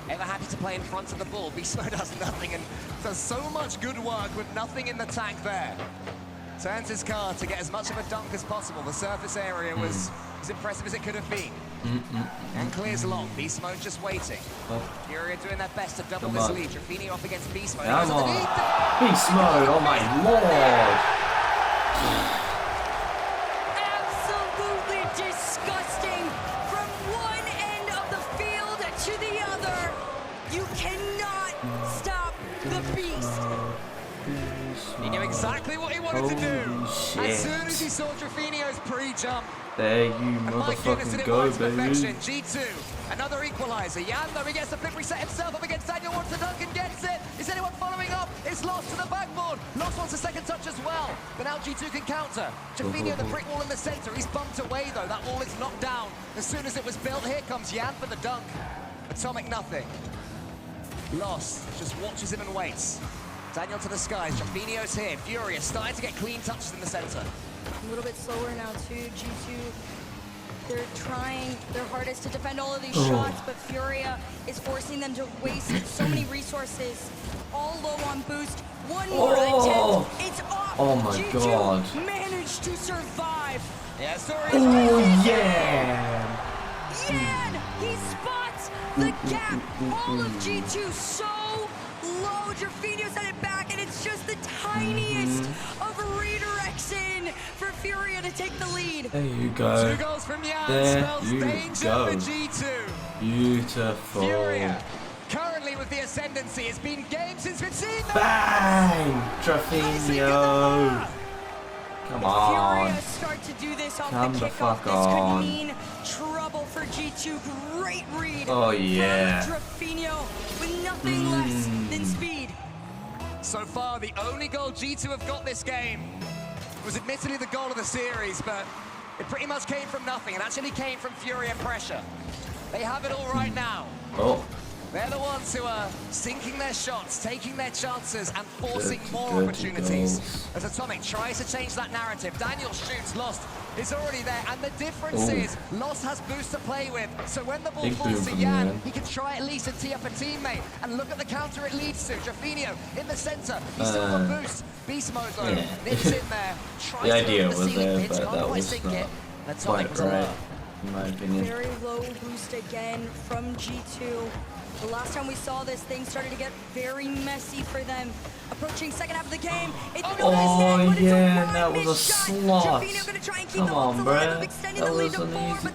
ever happy to play in front of the ball. Beast Mode does nothing and does so much good work with nothing in the tank there. Turns his car to get as much of a dunk as possible. The surface area was as impressive as it could have been. And clears long. Beast Mode just waiting. Furia doing their best to double this lead. Trevino up against Beast Mode. Come on. Beast Mode, oh my lord. Absolutely disgusting. From one end of the field to the other, you cannot stop the beast. He knew exactly what he wanted to do. Holy shit. As soon as he saw Trevino's pre-jump. There you And my goodness, did motherfucking it go, work to perfection. baby. G2, another equalizer. Yan, though, he gets the flip reset himself up against Daniel, wants the dunk and gets it. Is anyone following up? It's Lost to the backboard. Lost wants a second touch as well. But now G2 can counter. Jaffinio, the brick wall in the center. He's bumped away, though. That wall is knocked down. As soon as it was built, here comes Yan for the dunk. Atomic, nothing. Lost just watches him and waits. Daniel to the skies. Jaffinio's here. Furia starting to get clean touches in the center. A little bit slower now, too. G2, they're trying their hardest to defend all of these shots, but Furia is forcing them to waste so many resources. All low on boost. One more attempt. It's off. Oh my G2 god. managed to survive. Yeah, sorry. Oh, yeah. Yan, he spots the gap. All of G2 so low. Jaffinio sent it back, and it's just the tiniest of redirection for Furia to take the lead. There you go. 2 goals from Yan. There Spells you danger go. for G2. Beautiful. Furia, currently with the ascendancy. It's been games since we've seen them. Bang! Jaffinio. Come on. Furia start to do this off Come the the kickoff. fuck This on. could mean trouble for G2. Great read. Oh, yeah. From Jaffinio with nothing less than speed. So far, the only goal G2 have got this game was admittedly the goal of the series, but it pretty much came from nothing. It actually came from Furia pressure. They have it all right now. Oh. They're the ones who are sinking their shots, taking their chances, and forcing more Dirty opportunities. goals. As Atomic tries to change that narrative, Daniel shoots, Lost is already there, and the difference is Lost has boost to play with, so when the ball Big falls boom to from Yan, Yan. he can try at least to tee up a teammate, and look at the counter it leads to. Jaffinio in the center, he's still on boost. Beast mode though, Yeah. nips in there, tries The to idea open the was ceiling there, pitch, but can't that quite was sink not it. And Atomic quite was right, alert. in my opinion. Very low boost again from G2. The last time we saw this, things started to get very messy for them. Approaching second half of the game, it's yeah, that was a slot. Come on, bruh. That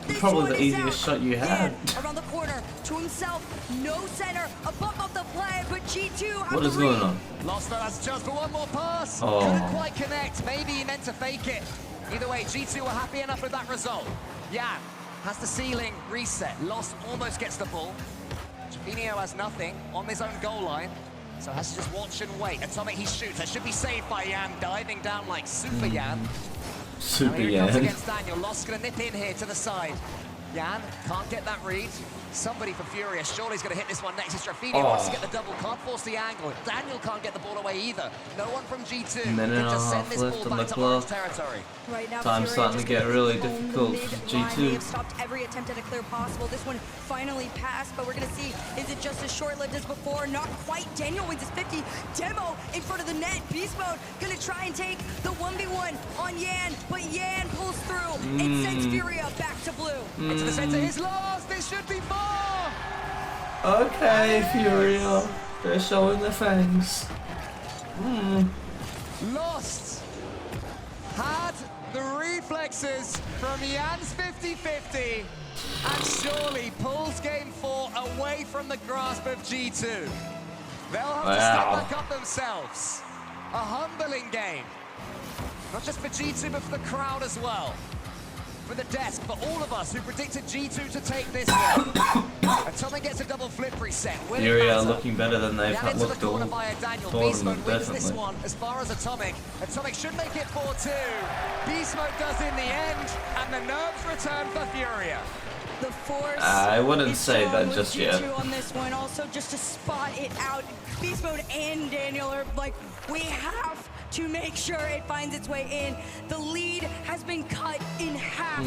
was probably the easiest shot you had. Around the corner, to himself, no center, a bump off the play, but G2 What is going on? Lost though, that's just for one more pass. Oh. Couldn't quite connect. Maybe he meant to fake it. Either way, G2 were happy enough with that result. Yan has the ceiling reset. Lost almost gets the ball. Jaffinio has nothing on his own goal line, so has to just watch and wait. Atomic, he shoots. That should be saved by Yan, diving down like Super Yan. Super Now here he comes Yan. against Daniel. Lost gonna nip in here to the side. Yan can't get that read. Somebody for Furia. Surely he's going to hit this one next. It's Jaffinio wants to get the double. Can't force the angle. Daniel can't get the ball away either. No one from G2 Minute and a can just send half this left ball on back the to orange clock. territory. Right now, Time's Furia starting to just get gonna really own the difficult for mid-line. G2. They have stopped every attempt at a clear possible. This one finally passed, but we're going to see, is it just as short-lived as before? Not quite. Daniel wins his 50. Demo in front of the net. Beast mode going to try and take the 1v1 on Yan, but Yan pulls through. It sends Furia back to blue. Into the center is Lost. This should be 4. Okay, Furia. They're showing their fangs. Lost had the reflexes from Yan's 50-50 and surely pulls game 4 away from the grasp of G2. They'll have to step back up themselves. A humbling game. Not just for G2, but for the crowd as well. For the desk, for all of us who predicted G2 to take this one. Atomic gets a double flip reset. Furia looking better than they've Down into the looked all corner via Daniel. tournament, Beast Mode wins this definitely. one as far as Atomic. Atomic should make it 4-2. Beast Mode does in the end, and the nerves return for Furia. The force I wouldn't is say strong that with just G2 yet. on this one. Also, just to spot it out, Beast Mode and Daniel are like, we have to make sure it finds its way in. The lead has been cut in half,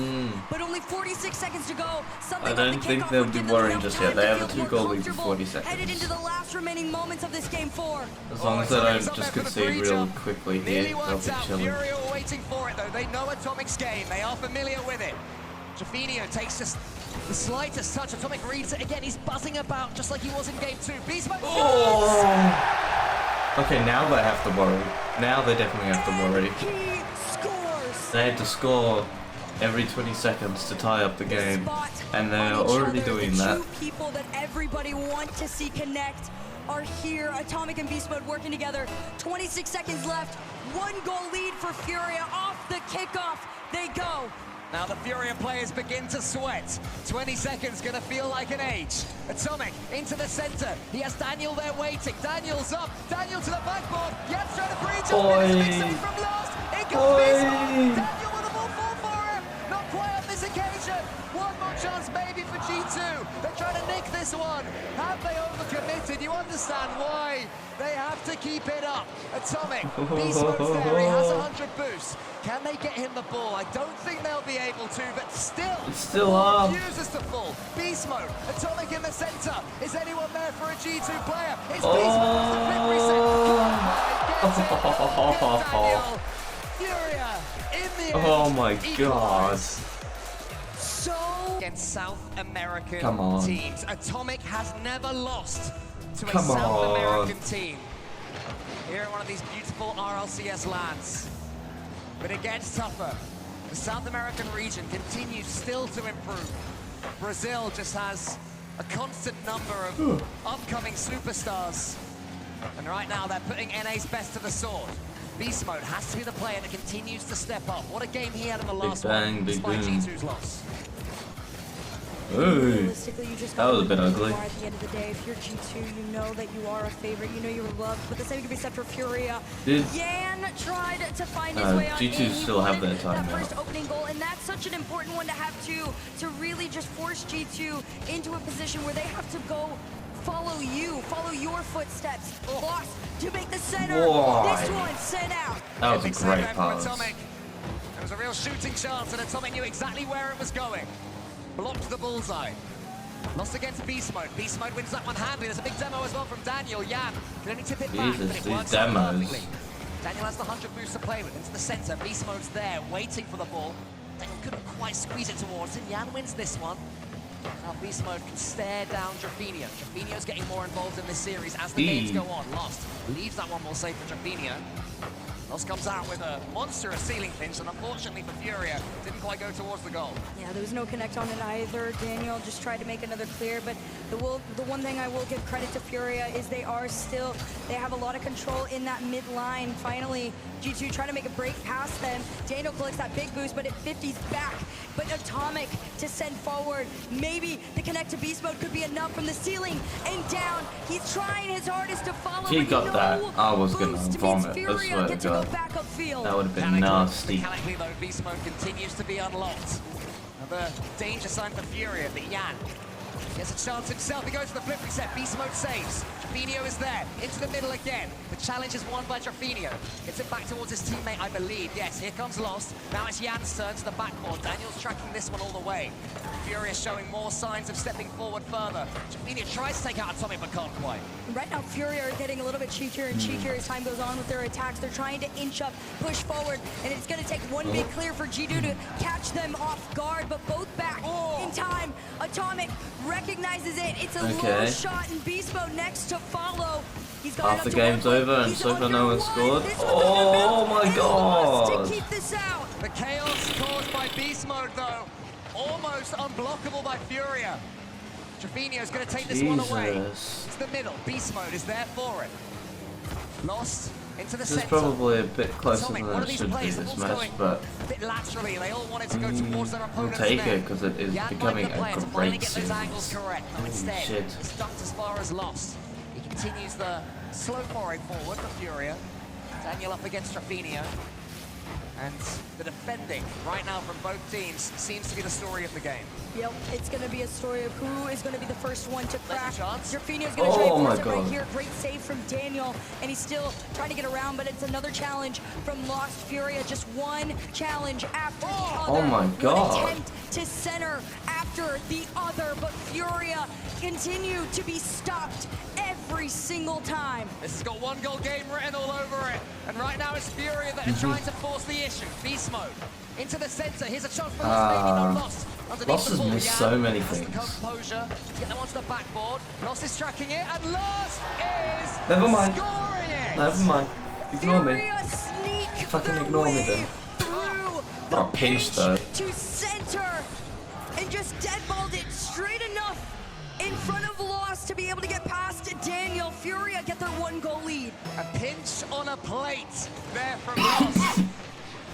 but only 46 seconds to go. Something I don't on the think kickoff they'll would be give them worrying enough just time yet. They to have feel a 2 more goal lead for comfortable 40 headed into seconds. the last remaining moments of this game 4. As long as they Atomic's don't up just there for the concede free real jump. quickly Nearly here, they'll worked be out. chilling. Furia were waiting for it though. They know Atomic's game. They are familiar with it. Jaffinio takes just the slightest touch. Atomic reads it again. He's buzzing about just like he was in game 2. Beast Mode. Okay, now they have to worry. Now they definitely have to worry. He scores. They had to score every 20 seconds to tie up the game, Spot and they're on each already other. doing The that. two people that everybody want to see connect are here. Atomic and Beast Mode working together. 26 seconds left. 1 goal lead for Furia off the kickoff. They go. Now the Furia players begin to sweat. 20 seconds gonna feel like an age. Atomic into the center. He has Daniel there waiting. Daniel's up. Daniel to the backboard. Yans trying to free jump. There's a big save from Lost. In comes Beastmode. Daniel with a ball fall for him. Not quite on this occasion. One more chance maybe for G2. They're trying to nick this one. Have they overcommitted? You understand why they have to keep it up. Atomic, Beastmode's there. He has 100 boosts. Can they get him the ball? I don't think they'll be able to, but still. It's still up. Refuses to fall. Beast Mode, Atomic in the center. Is anyone there for a G2 player? It's Beast Mode, the flip reset. Daniel. Furia in the end. Oh my god. So against South American Come on. teams. Atomic has never lost to a Come South on. American team. Here in one of these beautiful RLCS lands. But it gets tougher. The South American region continues still to improve. Brazil just has a constant number of upcoming superstars. And right now they're putting NA's best to the sword. Beast Mode has to be the player that continues to step up. What a game he had in the last one, despite G2's loss. Ooh, that was a bit ugly. At the end of the day, if you're G2, you know that you are a favorite, you know you're loved, but the same can be said for Furia. Yan tried to find his way out. G2 still have their time that now. first opening goal, and that's such an important one to have to really just force G2 into a position where they have to go follow your footsteps. Lost to make the center. Why? This one sent out. That was a great pass. There was a real shooting chance, and Atomic knew exactly where it was going. Blocked the bullseye. Lost against Beast Mode. Beast Mode wins that one handily. There's a big demo as well from Daniel. Yan can only tip it back, but it works out perfectly. Daniel has the 100 boost to play with. Into the center. Beast Mode's there, waiting for the ball. Daniel couldn't quite squeeze it towards him. Yan wins this one. Now Beast Mode can stare down Drafinio. Drafinio's getting more involved in this series as the games go on. Lost leaves that one more safe for Drafinio. Lost comes out with a monstrous ceiling pinch, and unfortunately for Furia, didn't quite go towards the goal. Yeah, there was no connect on it either. Daniel just tried to make another clear, but the one thing I will give credit to Furia is they have a lot of control in that mid line. Finally, G2 trying to make a break past them. Daniel collects that big boost, but it 50s back. But Atomic to send forward. Maybe the connect to Beast Mode could be enough from the ceiling and down. He's trying his hardest to follow. He got that. I was gonna vomit. I swear to God. That would have been nasty. Mechanically though, Beast Mode continues to be unlocked. Another danger sign for Furia, but Yan gets a chance himself. He goes to the flip reset. Beast Mode saves. Drafinio is there. Into the middle again. The challenge is won by Drafinio. Gets it back towards his teammate, I believe. Yes, here comes Lost. Now it's Yan's turn to the backboard. Daniel's tracking this one all the way. Furia showing more signs of stepping forward further. Drafinio tries to take out Atomic, but can't quite. Right now, Furia are getting a little bit cheekier and cheekier as time goes on with their attacks. They're trying to inch up, push forward, and it's going to take one big clear for G2 to catch them off guard, but both back in time. Atomic recognizes it. It's a low shot, and Beast Mode next to follow. He's got Half the game's over, and so far no one scored. Oh my god! To keep this out. The chaos caused by Beast Mode, though, almost unblockable by Furia. Drafinio's going to take this one away. It's the middle. Beast Mode is there for it. Lost into the center. This is probably a bit closer than it should be this match, but a bit laterally. They all wanted to go towards their opponent's take net. it because it is becoming a great get those angles correct. No, instead, shit. it's ducked as far as Lost. He continues the slow foray forward for Furia. Daniel up against Drafinio. And the defending right now from both teams seems to be the story of the game. Yep, it's going to be a story of who is going to be the first one to crack. Drafinio's going to try to force it right here. Great save from Daniel, and he's still trying to get around, but it's another challenge from Lost. Furia, just one challenge after the other. Oh my god. One attempt to center after the other, but Furia continue to be stopped every single time. This has got one goal game written all over it, and right now it's Furia that are trying to force the issue. Beast Mode into the center. Here's a chance for Lost, maybe not Lost. Lost has missed so many things. Composure. Get them onto the backboard. Lost is tracking it, and Lost is Never mind. scoring it. Never mind. Ignore me. Furia sneak Fucking their ignore me way then. through the Not pinch though. to center and just deadballed it straight enough in front of Lost to be able to get past Daniel. Furia get their one goal lead. A pinch on a plate there from Lost.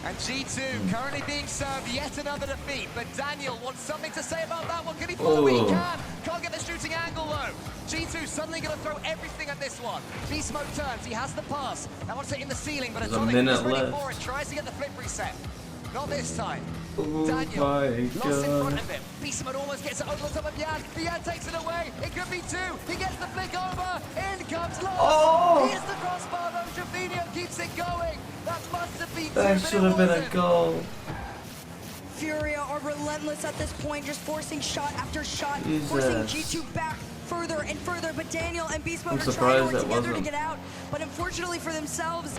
And And G2 currently being served yet another defeat, but Daniel wants something to say about that one. Can he follow it? He can. Can't get the shooting angle though. G2 suddenly going to throw everything at this one. Beast Mode turns, he has the pass. That one's hitting the ceiling, but Atomic is ready for it. Tries to get the flip reset. Not this time. Daniel lost in front of him. Beast Mode almost gets it over the top of Yan. Yan takes it away. It could be two. He gets the flick over. In comes Lost. Here's the crossbar though. Trevino keeps it going. That must have been two. That should have been a goal. Furia are relentless at this point, just forcing shot after shot, forcing G2 back further and further, but Daniel and Beast Mode are trying to work together to get out, but unfortunately for themselves,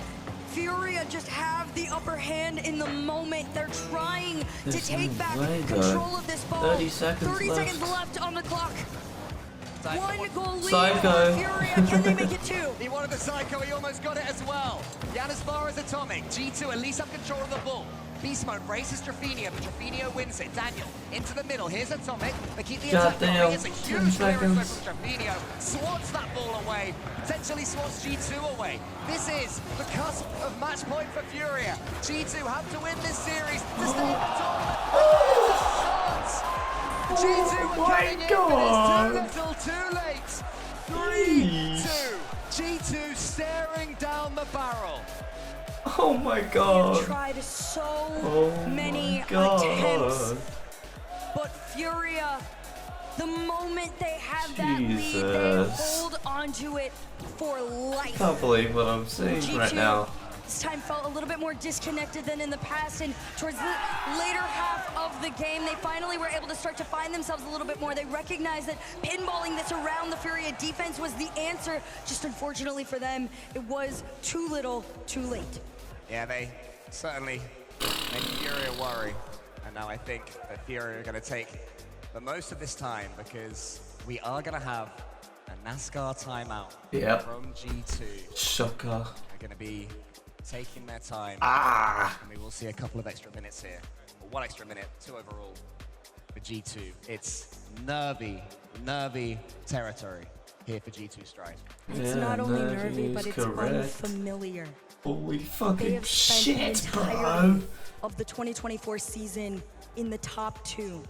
Furia just have the upper hand in the moment. They're trying to take back control of this ball. 30 seconds left on the clock. One goal lead Psycho. for Furia. Can they make it two? He wanted the Psycho, he almost got it as well. Yan as far as Atomic. G2 at least have control of the ball. Beast Mode races Trevino, but Trevino wins it. Daniel into the middle. Here's Atomic. They keep the attack going. It's a huge clearance from Trevino. Swats that ball away. Potentially swats G2 away. This is the cusp of match point for Furia. G2 have to win this series to stay at the top. G2 were coming in, but it's too little, too late. 3-2. G2 staring down the barrel. Oh my god. They've tried so many attempts, but Furia, the moment they have that lead, they hold onto it for life. I can't believe what I'm seeing G2 right now. this time felt a little bit more disconnected than in the past, and towards the later half of the game, they finally were able to start to find themselves a little bit more. They recognized that pinballing this around the Furia defense was the answer. Just unfortunately for them, it was too little, too late. Yeah, they certainly made Furia worry. And now I think that Furia are going to take the most of this time, because we are going to have a NASCAR timeout from G2. Shocker. They're going to be taking their time. And we will see a couple of extra minutes here. Or 1 extra minute, 2 overall for G2. It's nervy territory here for G2 Stride. It's not only nervy, but it's unfamiliar. Holy fucking shit, the entirety of the 2024 season in the top 2.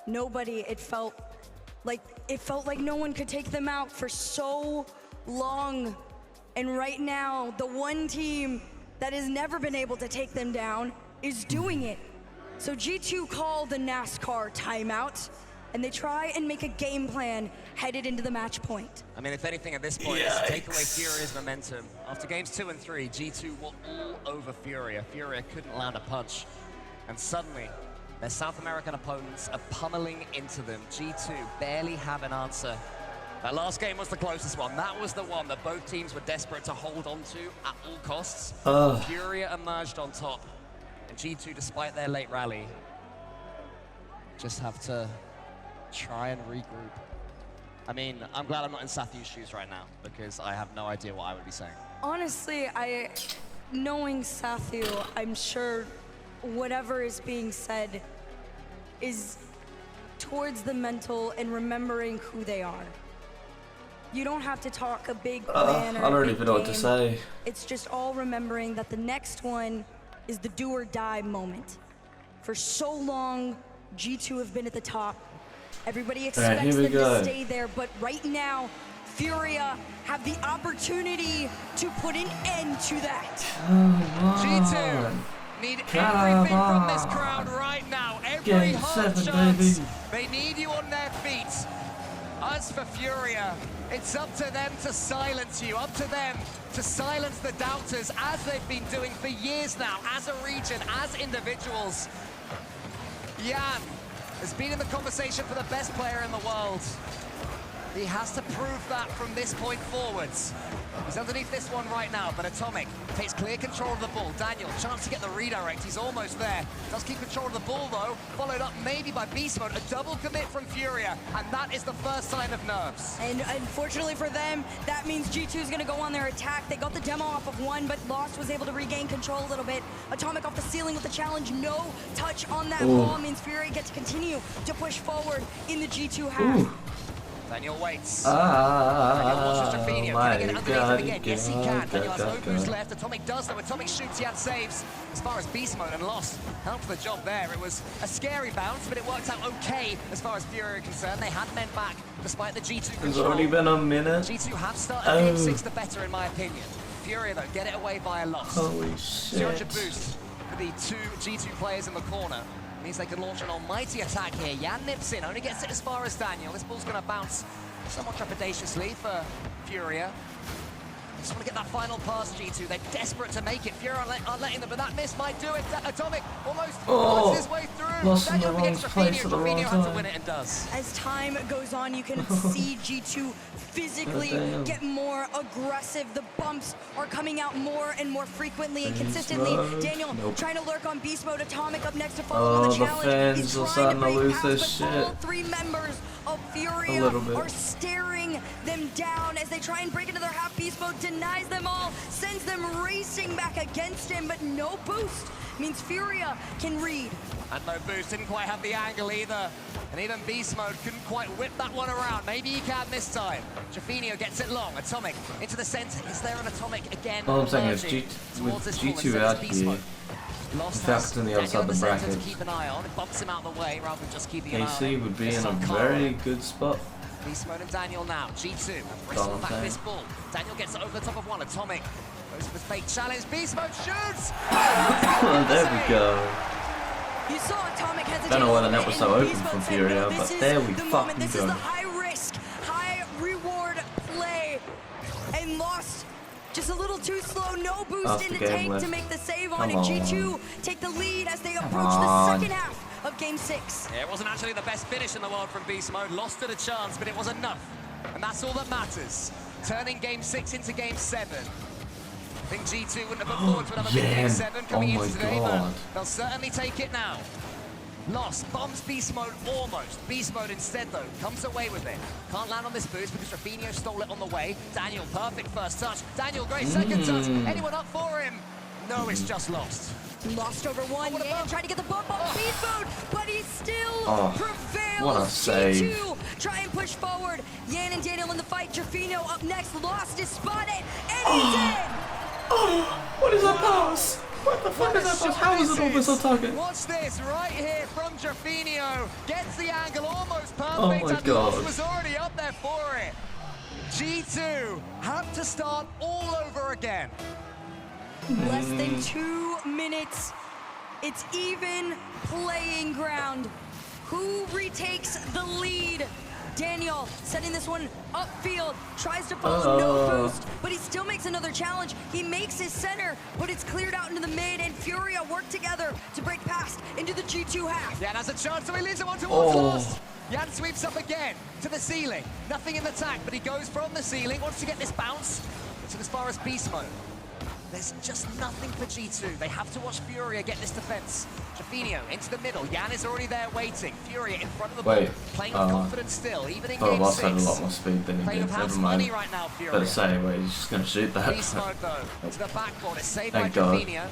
Nobody, it felt like no one could take them out for so long. And right now, the one team that has never been able to take them down is doing it. So G2 call the NASCAR timeout, and they try and make a game plan headed into the match point. I mean, if anything at this point, it's to take away Furia's momentum. After games 2 and 3, G2 were all over Furia. Furia couldn't land a punch. And suddenly, their South American opponents are pummeling into them. G2 barely have an answer. That last game was the closest one. That was the one that both teams were desperate to hold on to at all costs. Furia emerged on top. And G2, despite their late rally, just have to try and regroup. I mean, I'm glad I'm not in Sathyu's shoes right now, because I have no idea what I would be saying. Honestly, knowing Sathyu, I'm sure whatever is being said is towards the mental and remembering who they are. You don't have to talk a big plan or I don't even know what to say. It's just all remembering that the next one is the do or die moment. For so long, G2 have been at the top. Everybody expects them to stay there, but right now, Furia have the opportunity to put an end to that. G2 need everything from this crowd right now. Every hard chance. They need you on their feet. As for Furia, it's up to them to silence you, up to them to silence the doubters, as they've been doing for years now, as a region, as individuals. Yan has been in the conversation for the best player in the world. He has to prove that from this point forwards. He's underneath this one right now, but Atomic takes clear control of the ball. Daniel, chance to get the redirect. He's almost there. Does keep control of the ball, though. Followed up maybe by Beast Mode. A double commit from Furia, and that is the first sign of nerves. And unfortunately for them, that means G2 is going to go on their attack. They got the demo off of one, but Lost was able to regain control a little bit. Atomic off the ceiling with the challenge. No touch on that ball means Furia get to continue to push forward in the G2 half. Daniel waits. Daniel watches Jaffinio. Can he get it underneath him again? Yes, he can. Daniel has no boost left. Atomic does, though. Atomic shoots, Jan saves. As far as beast mode and Lost helped the job there. It was a scary bounce, but it worked out okay as far as Furia are concerned. They had men back, despite the G2 control. It's already been a minute. G2 have started game 6 the better, in my opinion. Furia, though, get it away via Lost. Holy shit. 200 boost for the two G2 players in the corner. Means they can launch an almighty attack here. Jan nips in, only gets it as far as Daniel. This ball's going to bounce somewhat trepidatiously for Furia. Just want to get that final pass, G2. They're desperate to make it. Furia aren't letting them, but that miss might do it. Atomic almost his way through. Lost in the Daniel wrong gets place at the wrong Jaffinio has to time. win it and does. As time goes on, you can see G2 physically get more aggressive. The bumps are coming out more and more frequently and consistently. Daniel trying to lurk on beast mode. Atomic up next to follow on the challenge. Fans are starting to lose past, their but shit. all three members of Furia are staring them down as they try and break into their half beast mode, denies them all, sends them racing back against him, but no boost means Furia can read. And no boost, didn't quite have the angle either. And even beast mode couldn't quite whip that one around. Maybe he can this time. Jaffinio gets it long. Atomic into the center. Is there an Atomic again? All I'm saying is with G2 out here, that's on the other side of the bracket. Keep an eye on. It bumps him out of the way rather than just keeping an eye on AC him. would be in a very good spot. Beast mode and Daniel now. G2 and bristle back this ball. Daniel gets it over the top of one. Atomic goes for the fake challenge. Beast mode shoots! There we go. You saw Atomic hesitate. Don't know why the net was so open from Furia, but there we fucking This is the go. high risk, high reward play. And Lost just a little too slow. No boost in the tank to make the save on it. G2 take the lead as they approach the second half of game 6. Yeah, it wasn't actually the best finish in the world from beast mode. Lost it a chance, but it was enough. And that's all that matters. Turning game 6 into game 7. I think G2 wouldn't have put forward to another game 7 coming in today, but they'll certainly take it now. Lost, bombs beast mode almost. Beast mode instead though, comes away with it. Can't land on this boost because Jaffinio stole it on the way. Daniel, perfect first touch. Daniel, great second touch. Anyone up for him? No, it's just Lost. Lost over one. Yan trying to get the bump on beast mode, but he still prevails. What a save. G2 try and push forward. Yan and Daniel in the fight. Jaffinio up next. Lost is spotted, and he's in. What is that pass? What the fuck is that pass? How is it almost on target? Watch this right here from Jaffinio. Gets the angle almost perfect. Oh my and God. Lost was already up there for it. G2 have to start all over again. Less than 2 minutes. It's even playing ground. Who retakes the lead? Daniel setting this one upfield, tries to follow, no boost, but he still makes another challenge. He makes his center, but it's cleared out into the mid, and Furia work together to break past into the G2 half. Jan has a chance, so he leaves it one towards Lost. Jan sweeps up again to the ceiling. Nothing in the tank, but he goes from the ceiling, wants to get this bounce. It's as far as beast mode. There's just nothing for G2. They have to watch Furia get this defense. Jaffinio into the middle. Jan is already there waiting. Furia in front of the ball. Playing with confidence still, even in game 6. Had a lot more speed than he did. Never mind. Right now, Furia. Better say, wait, he's just going to shoot that. Beast mode though, to the backboard. It's saved by Thank God. Jaffinio.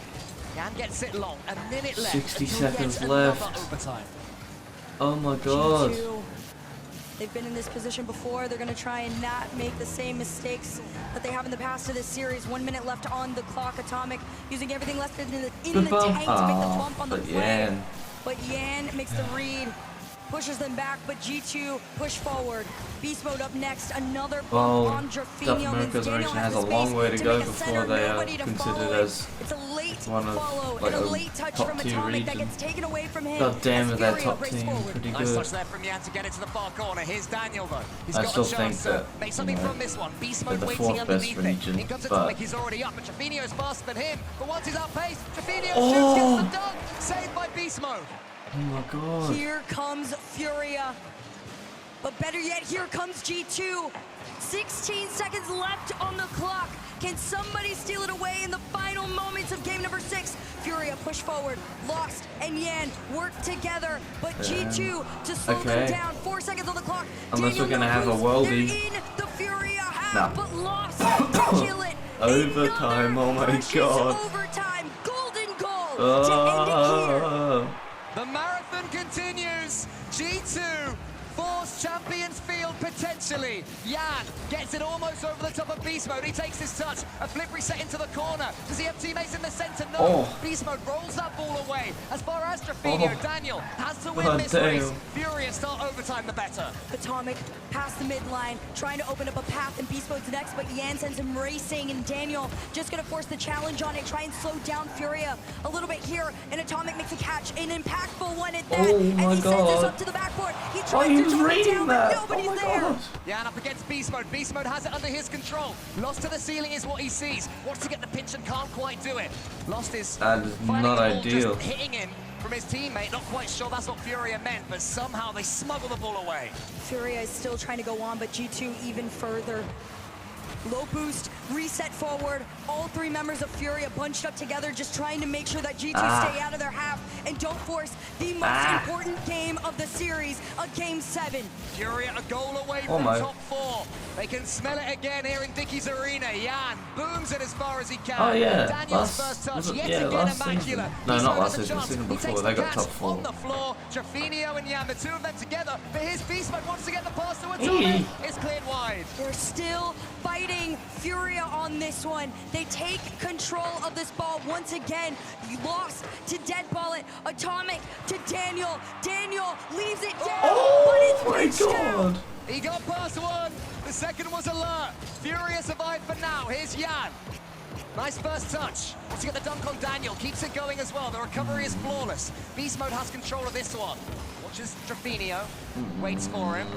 Jan gets it long. A minute left. 60 until seconds yet left. another overtime. Oh my God. G2, they've been in this position before. They're going to try and not make the same mistakes that they have in the past of this series. 1 minute left on the clock. Atomic using everything left in the tank to make the bump on the play. But Yan makes the read, pushes them back, but G2 push forward. Beast mode up next. Another bump on Jaffinio. America's generation has a long way to go before they are considered as it's a late one of follow like and a late touch from Atomic that gets taken away from him. God damn it, their top team pretty Nice good. touch there from Jan to get it to the far corner. Here's Daniel though. He's I got still a chance think to that, make something from this one. Beast mode the waiting fourth best underneath region, it. In comes but Atomic, he's already up, but Jaffinio is faster than him. But once he's outpaced, Jaffinio shoots, gets the dunk, saved by beast mode. Oh my God. Here comes Furia. But better yet, here comes G2. 16 seconds left on the clock. Can somebody steal it away in the final moments of game number 6? Furia push forward. Lost and Yan work together, but G2 to slow them down. 4 seconds on the clock. Unless Daniel, we're gonna have a boost. worldie. They're in the Furia half, but Lost to kill it. Overtime, oh my God. Overtime, golden goal to end it here. The marathon continues. G2 Force Champions Field potentially. Jan gets it almost over the top of Beast Mode. He takes his touch. A flip reset into the corner. Does he have teammates in the center? No. Oh. Beast Mode rolls that ball away. As far as Trafino, Daniel has to win this race. Furia start overtime the better. Atomic past the midline, trying to open up a path, and Beast Mode's next, but Yan sends him racing, and Daniel just gonna force the challenge on it, try and slow down Furia a little bit here, and Atomic makes a catch, an impactful one at that, and he sends us up to the backboard. He tries to drop it down, but nobody's there. Yan up against Beast Mode. Beast Mode has it under his control. Lost to the ceiling is what he sees. Wants to get the pinch and can't quite do it. Lost is not ideal. Just hitting in from his teammate. Not quite sure that's what Furia meant, but somehow they smuggle the ball away. Furia is still trying to go on, but G2 even further. Low boost, reset forward. All three members of Furia bunched up together, just trying to make sure that G2 stay out of their half and don't force the most important game of the series, a Game 7. Furia a goal away from top 4. They can smell it again here in Dickie's Arena. Jan booms it as far as he can. Oh yeah, Daniel's first touch, yet again immaculate. No, not last season, the season before. They got top 4. On the floor, Trafino and Jan, the two of them together. But his Beast Mode wants to get the pass to Atomic. It's cleared wide. They're still fighting Furia on this one. They take control of this ball once again. Lost to deadball it. Atomic to Daniel. Daniel leaves it down, but it's pitched out. He got past one. The second was alert. Furia survived for now. Here's Jan. Nice first touch. Wants to get the dunk on Daniel. Keeps it going as well. The recovery is flawless. Beast Mode has control of this one. Watches Trafino. Waits for him.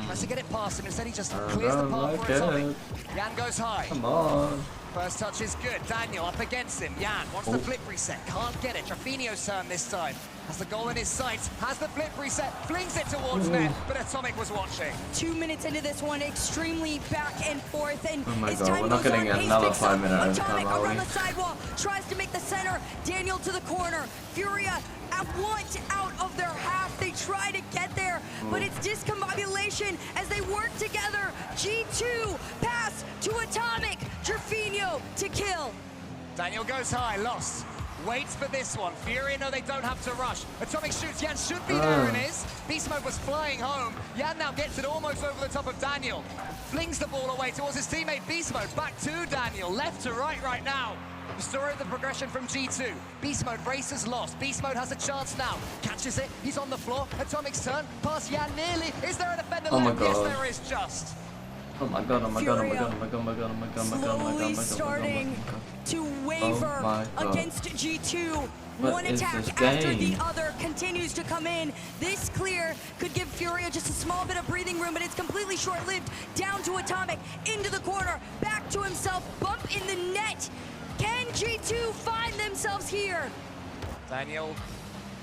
Tries to get it past him. Instead, he just clears the path for Atomic. Jan goes high. Come on. First touch is good. Daniel up against him. Jan wants the flip reset. Can't get it. Trafino's turn this time. Has the goal in his sights. Has the flip reset. Flings it towards net. But Atomic was watching. 2 minutes into this one, extremely back and forth. And oh my as God, time we're not goes getting on, another 5 minute overtime, Atomic are around we? the sidewall. Tries to make the center. Daniel to the corner. Furia at once out of their half. They try to get there, but it's discombobulation as they work together. G2 pass to Atomic. Trafino to kill. Daniel goes high, lost. Waits for this one. Furia know they don't have to rush. Atomic shoots. Jan should be there and is. Beast Mode was flying home. Jan now gets it almost over the top of Daniel. Flings the ball away towards his teammate Beast Mode. Back to Daniel. Left to right now. The story of the progression from G2. Beast Mode races lost. Beast Mode has a chance now. Catches it. He's on the floor. Atomic's turn. Pass Jan nearly. Is there a defender left? Yes, there is just. Oh my God, oh my God, oh my God, oh my God, oh my God, oh my God, oh my God, oh my God, Slowly starting to waver against G2. One attack after the other continues to come in. This clear could give Furia just a small bit of breathing room, but it's completely short-lived. Down to Atomic, into the corner, back to himself, bump in the net. Can G2 find themselves here? Daniel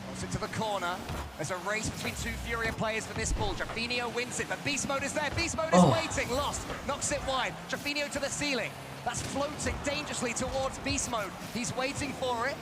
goes into the corner. There's a race between two Furia players for this ball. Trafino wins it, but Beast Mode is there. Beast Mode is waiting. Lost. Knocks it wide. Trafino to the ceiling. That's floating dangerously towards Beast Mode. He's waiting for it.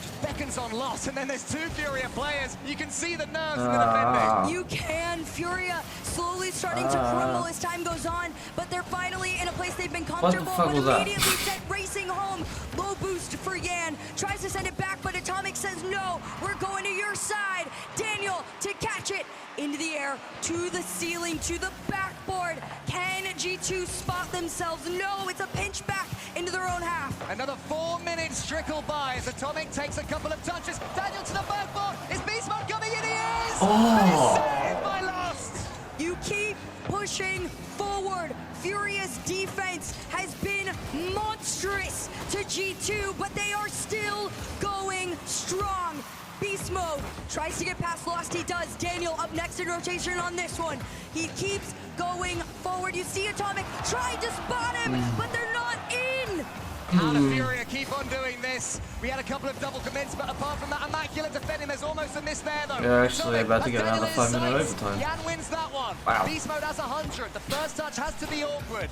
Just beckons on Lost, and then there's two Furia players. You can see the nerves in the defending. You can. Furia slowly starting to crumble as time goes on, but they're finally in a place they've been comfortable, but immediately set racing home. Low boost for Yan. Tries to send it back, but Atomic says no. We're going to your side. Daniel to catch it. Into the air, to the ceiling, to the backboard. Can G2 spot themselves? No, it's a pinch back into their own half. Another 4 minutes trickle by as Atomic takes a couple of touches. Daniel to the backboard. Is Beast Mode coming in? He is! But it's saved by Lost. You keep pushing forward. Furia's defense has been monstrous to G2, but they are still going strong. Beast Mode tries to get past Lost. He does. Daniel up next in rotation on this one. He keeps going forward. You see Atomic trying to spot him, but they're not in. How does Furia keep on doing this? We had a couple of double commits, but apart from that immaculate defending, there's almost a miss there, though. They're actually about to get another 5 minute overtime. Yan wins that one. Wow. Beast Mode has 100. The first touch has to be awkward.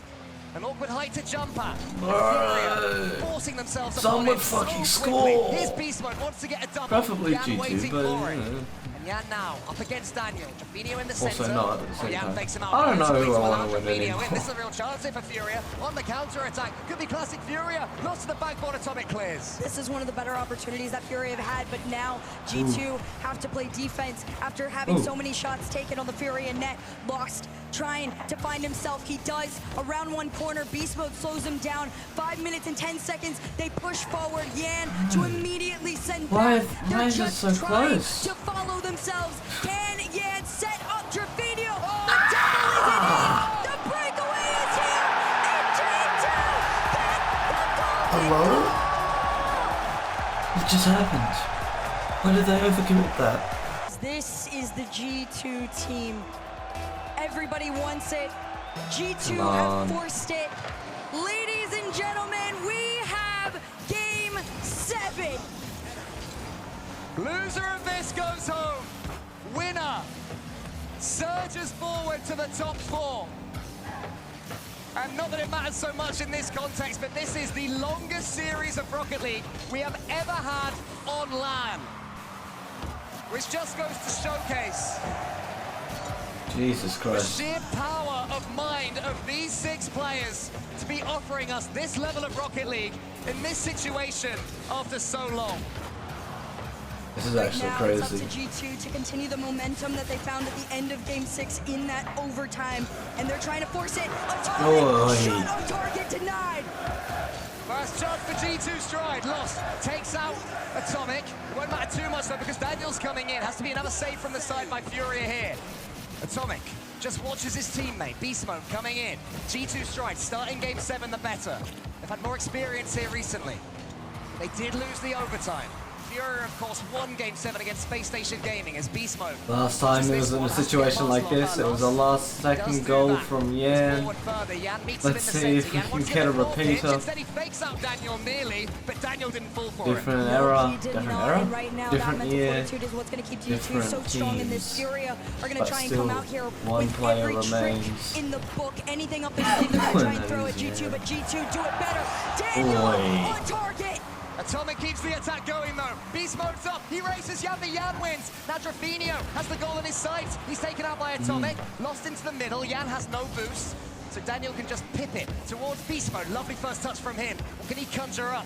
An awkward height to jump at. Furia forcing themselves upon Someone it fucking so quickly. score! His Beast Mode wants to get a double. Preferably Yan G2, waiting but for it. yeah. And Yan now up against Daniel. Trevino in the Also center. not at the same Yan time. fakes him out. I don't know who I want to win Trevino anymore. in. This is a real chance here for Furia. On the counter-attack. Could be classic Furia. Lost to the backboard. Atomic clears. This is one of the better opportunities that Furia have had, but now G2 have to play defense after having so many shots taken on the Furia net. Lost trying to find himself. He does. Around one corner, Beast Mode slows him down. 5 minutes and 10 seconds. They push forward. Yan to immediately send back. Why is it so close? To follow themselves. Can Yan set up Trevino? The double is in here. The breakaway is here. And G2 get the goal. Hello? What just happened? Why did they overcommit that? This is the G2 team. Everybody wants it. G2 Come on. have forced it. Ladies and gentlemen, we have Game 7. Loser of this goes home. Winner surges forward to the top 4. And not that it matters so much in this context, but this is the longest series of Rocket League we have ever had on LAN. Which just goes to showcase Jesus the Christ. sheer power of mind of these 6 players to be offering us this level of Rocket League in this situation after so long. This is actually now crazy. it's up to G2 to continue the momentum that they found at the end of Game 6 in that overtime. And they're trying to force it. Atomic shot on target denied. First chance for G2 Stride, lost, takes out Atomic. It won't matter too much though because Daniel's coming in. Has to be another save from the side by Furia here. Atomic just watches his teammate, Beast Mode, coming in. G2 Stride, starting Game 7 the better. They've had more experience here recently. They did lose the overtime. Furia, of course, won Game 7 against Space Station Gaming as Beast Mode. Last time it was in a situation like this, it was a last second goal from Yan. Let's see if we can get a repeater. Instead he fakes out Daniel nearly, but Daniel didn't fall for it. Different era, He did different not, era, and right now, different that mental year, fortitude is what's going to keep G2 different so strong in this. teams. Furia are going to But try and still, come out here one with player every remains. trick in the book. Anything up their sleeve, they're going to try and throw at G2, but G2 do it better. Daniel on target. Atomic keeps the attack going though. Beast Mode's up. He races Yan, the Yan wins. Now Trevino has the goal in his sights. He's taken out by Atomic. Lost into the middle. Yan has no boost. So Daniel can just pip it towards Beast Mode. Lovely first touch from him. What can he conjure up?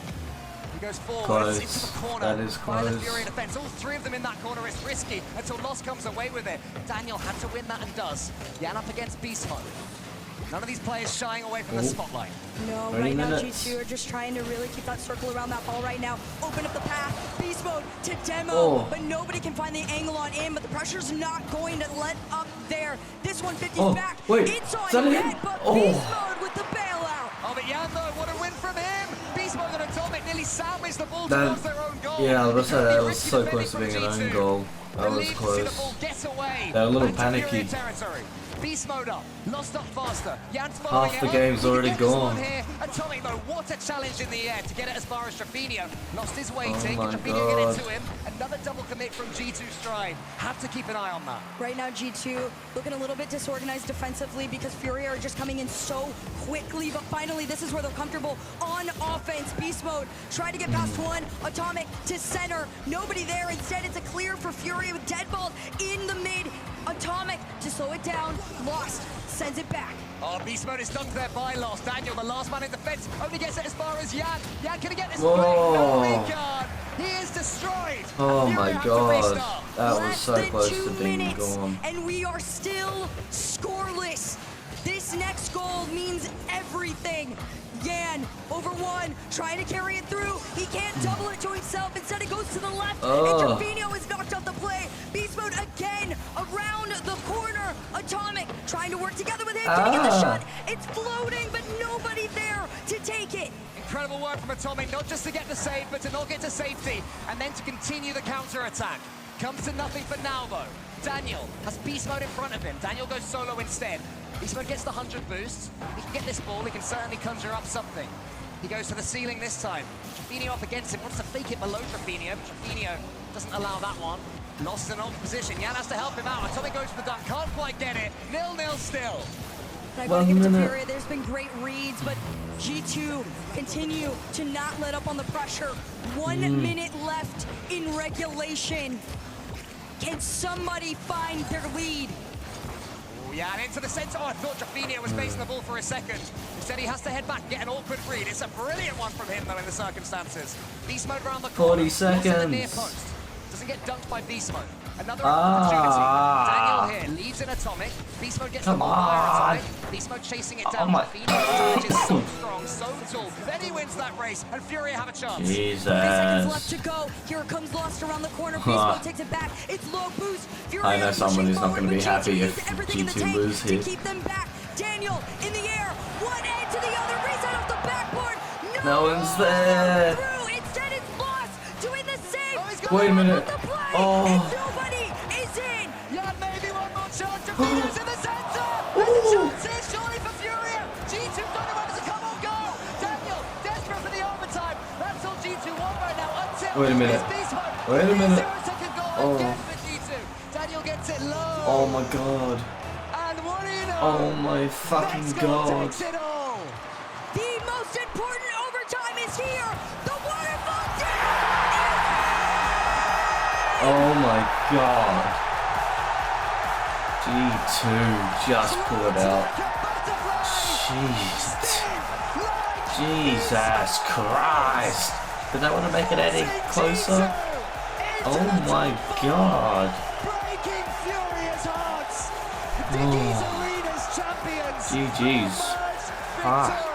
He goes forward into the corner. That is by the close. Fury defense. All 3 of them in that corner. It's risky until Lost comes away with it. Daniel had to win that and does. Yan up against Beast Mode. None of these players shying away from the spotlight. No, right now G2 are just trying to really keep that circle around that ball right now. Open up the path, Beast Mode to demo, but nobody can find the angle on in, but the pressure's not going to let up there. This 150's back. It's on net, but Beast Mode with the bailout. Oh, but Yan though, what a win from him. Beast Mode and Atomic nearly sandwiched the ball towards their own goal. Yeah, I was that was so close to being an own goal. That was close. They're a little panicky. Beast Mode up, Lost up faster. Yan's following Half the game's already gone. Here. Atomic though, what a challenge in the air to get it as far as Trevino. Lost is waiting, my Trevino get God. into him. Another double commit from G2 Stride. Have to keep an eye on that. Right now, G2 looking a little bit disorganized defensively because Furia are just coming in so quickly, but finally this is where they're comfortable on offense. Beast Mode, try to get past one. Atomic to center, nobody there. Instead, it's a clear for Furia with Deadbolt in the mid. Atomic to slow it down, Lost, sends it back. Oh, Beast Mode is dunked there by Lost. Daniel, the last man in defense, only gets it as far as Yan. Yan, can he get this play? No, he can't. He is destroyed. Oh my God, that was Less so than close 2 to being minutes, gone. and we are still scoreless. This next goal means everything. Yan over one, trying to carry it through. He can't double it to himself. Instead, it goes to the left, and Trevino is knocked off the play. Beast Mode again around the corner. Atomic trying to work together with him. Can he get the shot? It's floating, but nobody there to take it. Incredible work from Atomic, not just to get the save, but to not get to safety, and then to continue the counter-attack. Comes to nothing for now, though. Daniel has Beast Mode in front of him. Daniel goes solo instead. Beast Mode gets the 100 boosts. He can get this ball. He can certainly conjure up something. He goes to the ceiling this time. Trevino up against him. Wants to fake it below Trevino, but Trevino doesn't allow that one. Lost in old position. Yan has to help him out. Atomic goes for the dunk. Can't quite get it. 0-0 still. I gotta give it to Furia. There's been great reads, but G2 continue to not let up on the pressure. 1 minute left in regulation. Can somebody find their lead? Oh, yeah, and into the center. Oh, I thought Jaffinia was facing the ball for a second. Instead, he has to head back and get an awkward read. It's a brilliant one from him, though, in the circumstances. Beast Mode around the corner. 40 seconds. In the near post. Doesn't get dunked by Beast Mode. Another opportunity. Daniel here leaves in Atomic. Beast Mode gets the ball via Atomic. Beast Mode chasing it down. Jaffinia is so strong, so tall. Then he wins that race, and Furia have a chance. Jesus. 3 seconds left to go. Here comes Lost around the corner. Beast Mode takes it back. It's low boost. Furia I know someone who's not going to be pushing happy forward, if but G2 uses everything in G2 the lose tank here. to keep them back. Daniel in the air. One end to the other. Reset off the backboard. No one's there. Through. Instead, it's Lost doing the same. Wait a minute. Oh. And nobody is in. Yeah, maybe one more chance. Jaffinia's in the center. And the chance is surely for Furia. G2 don't know where to come or go. Daniel, desperate for the overtime. That's all G2 want right now until Wait a minute. Beast Mode. Wait a minute. 0-second goal Oh. again for G2. Daniel gets it low. Oh my god. And what do you know? Oh my fucking Next goal god. takes it all. The most important overtime is here. The waterfall down. Oh my god. G2 just pull it out. Jeez. Jesus Christ. Did that want to make it any closer? Oh my god. Breaking Furia's hearts. Diggy's Arena's champions. GG's. Fuck.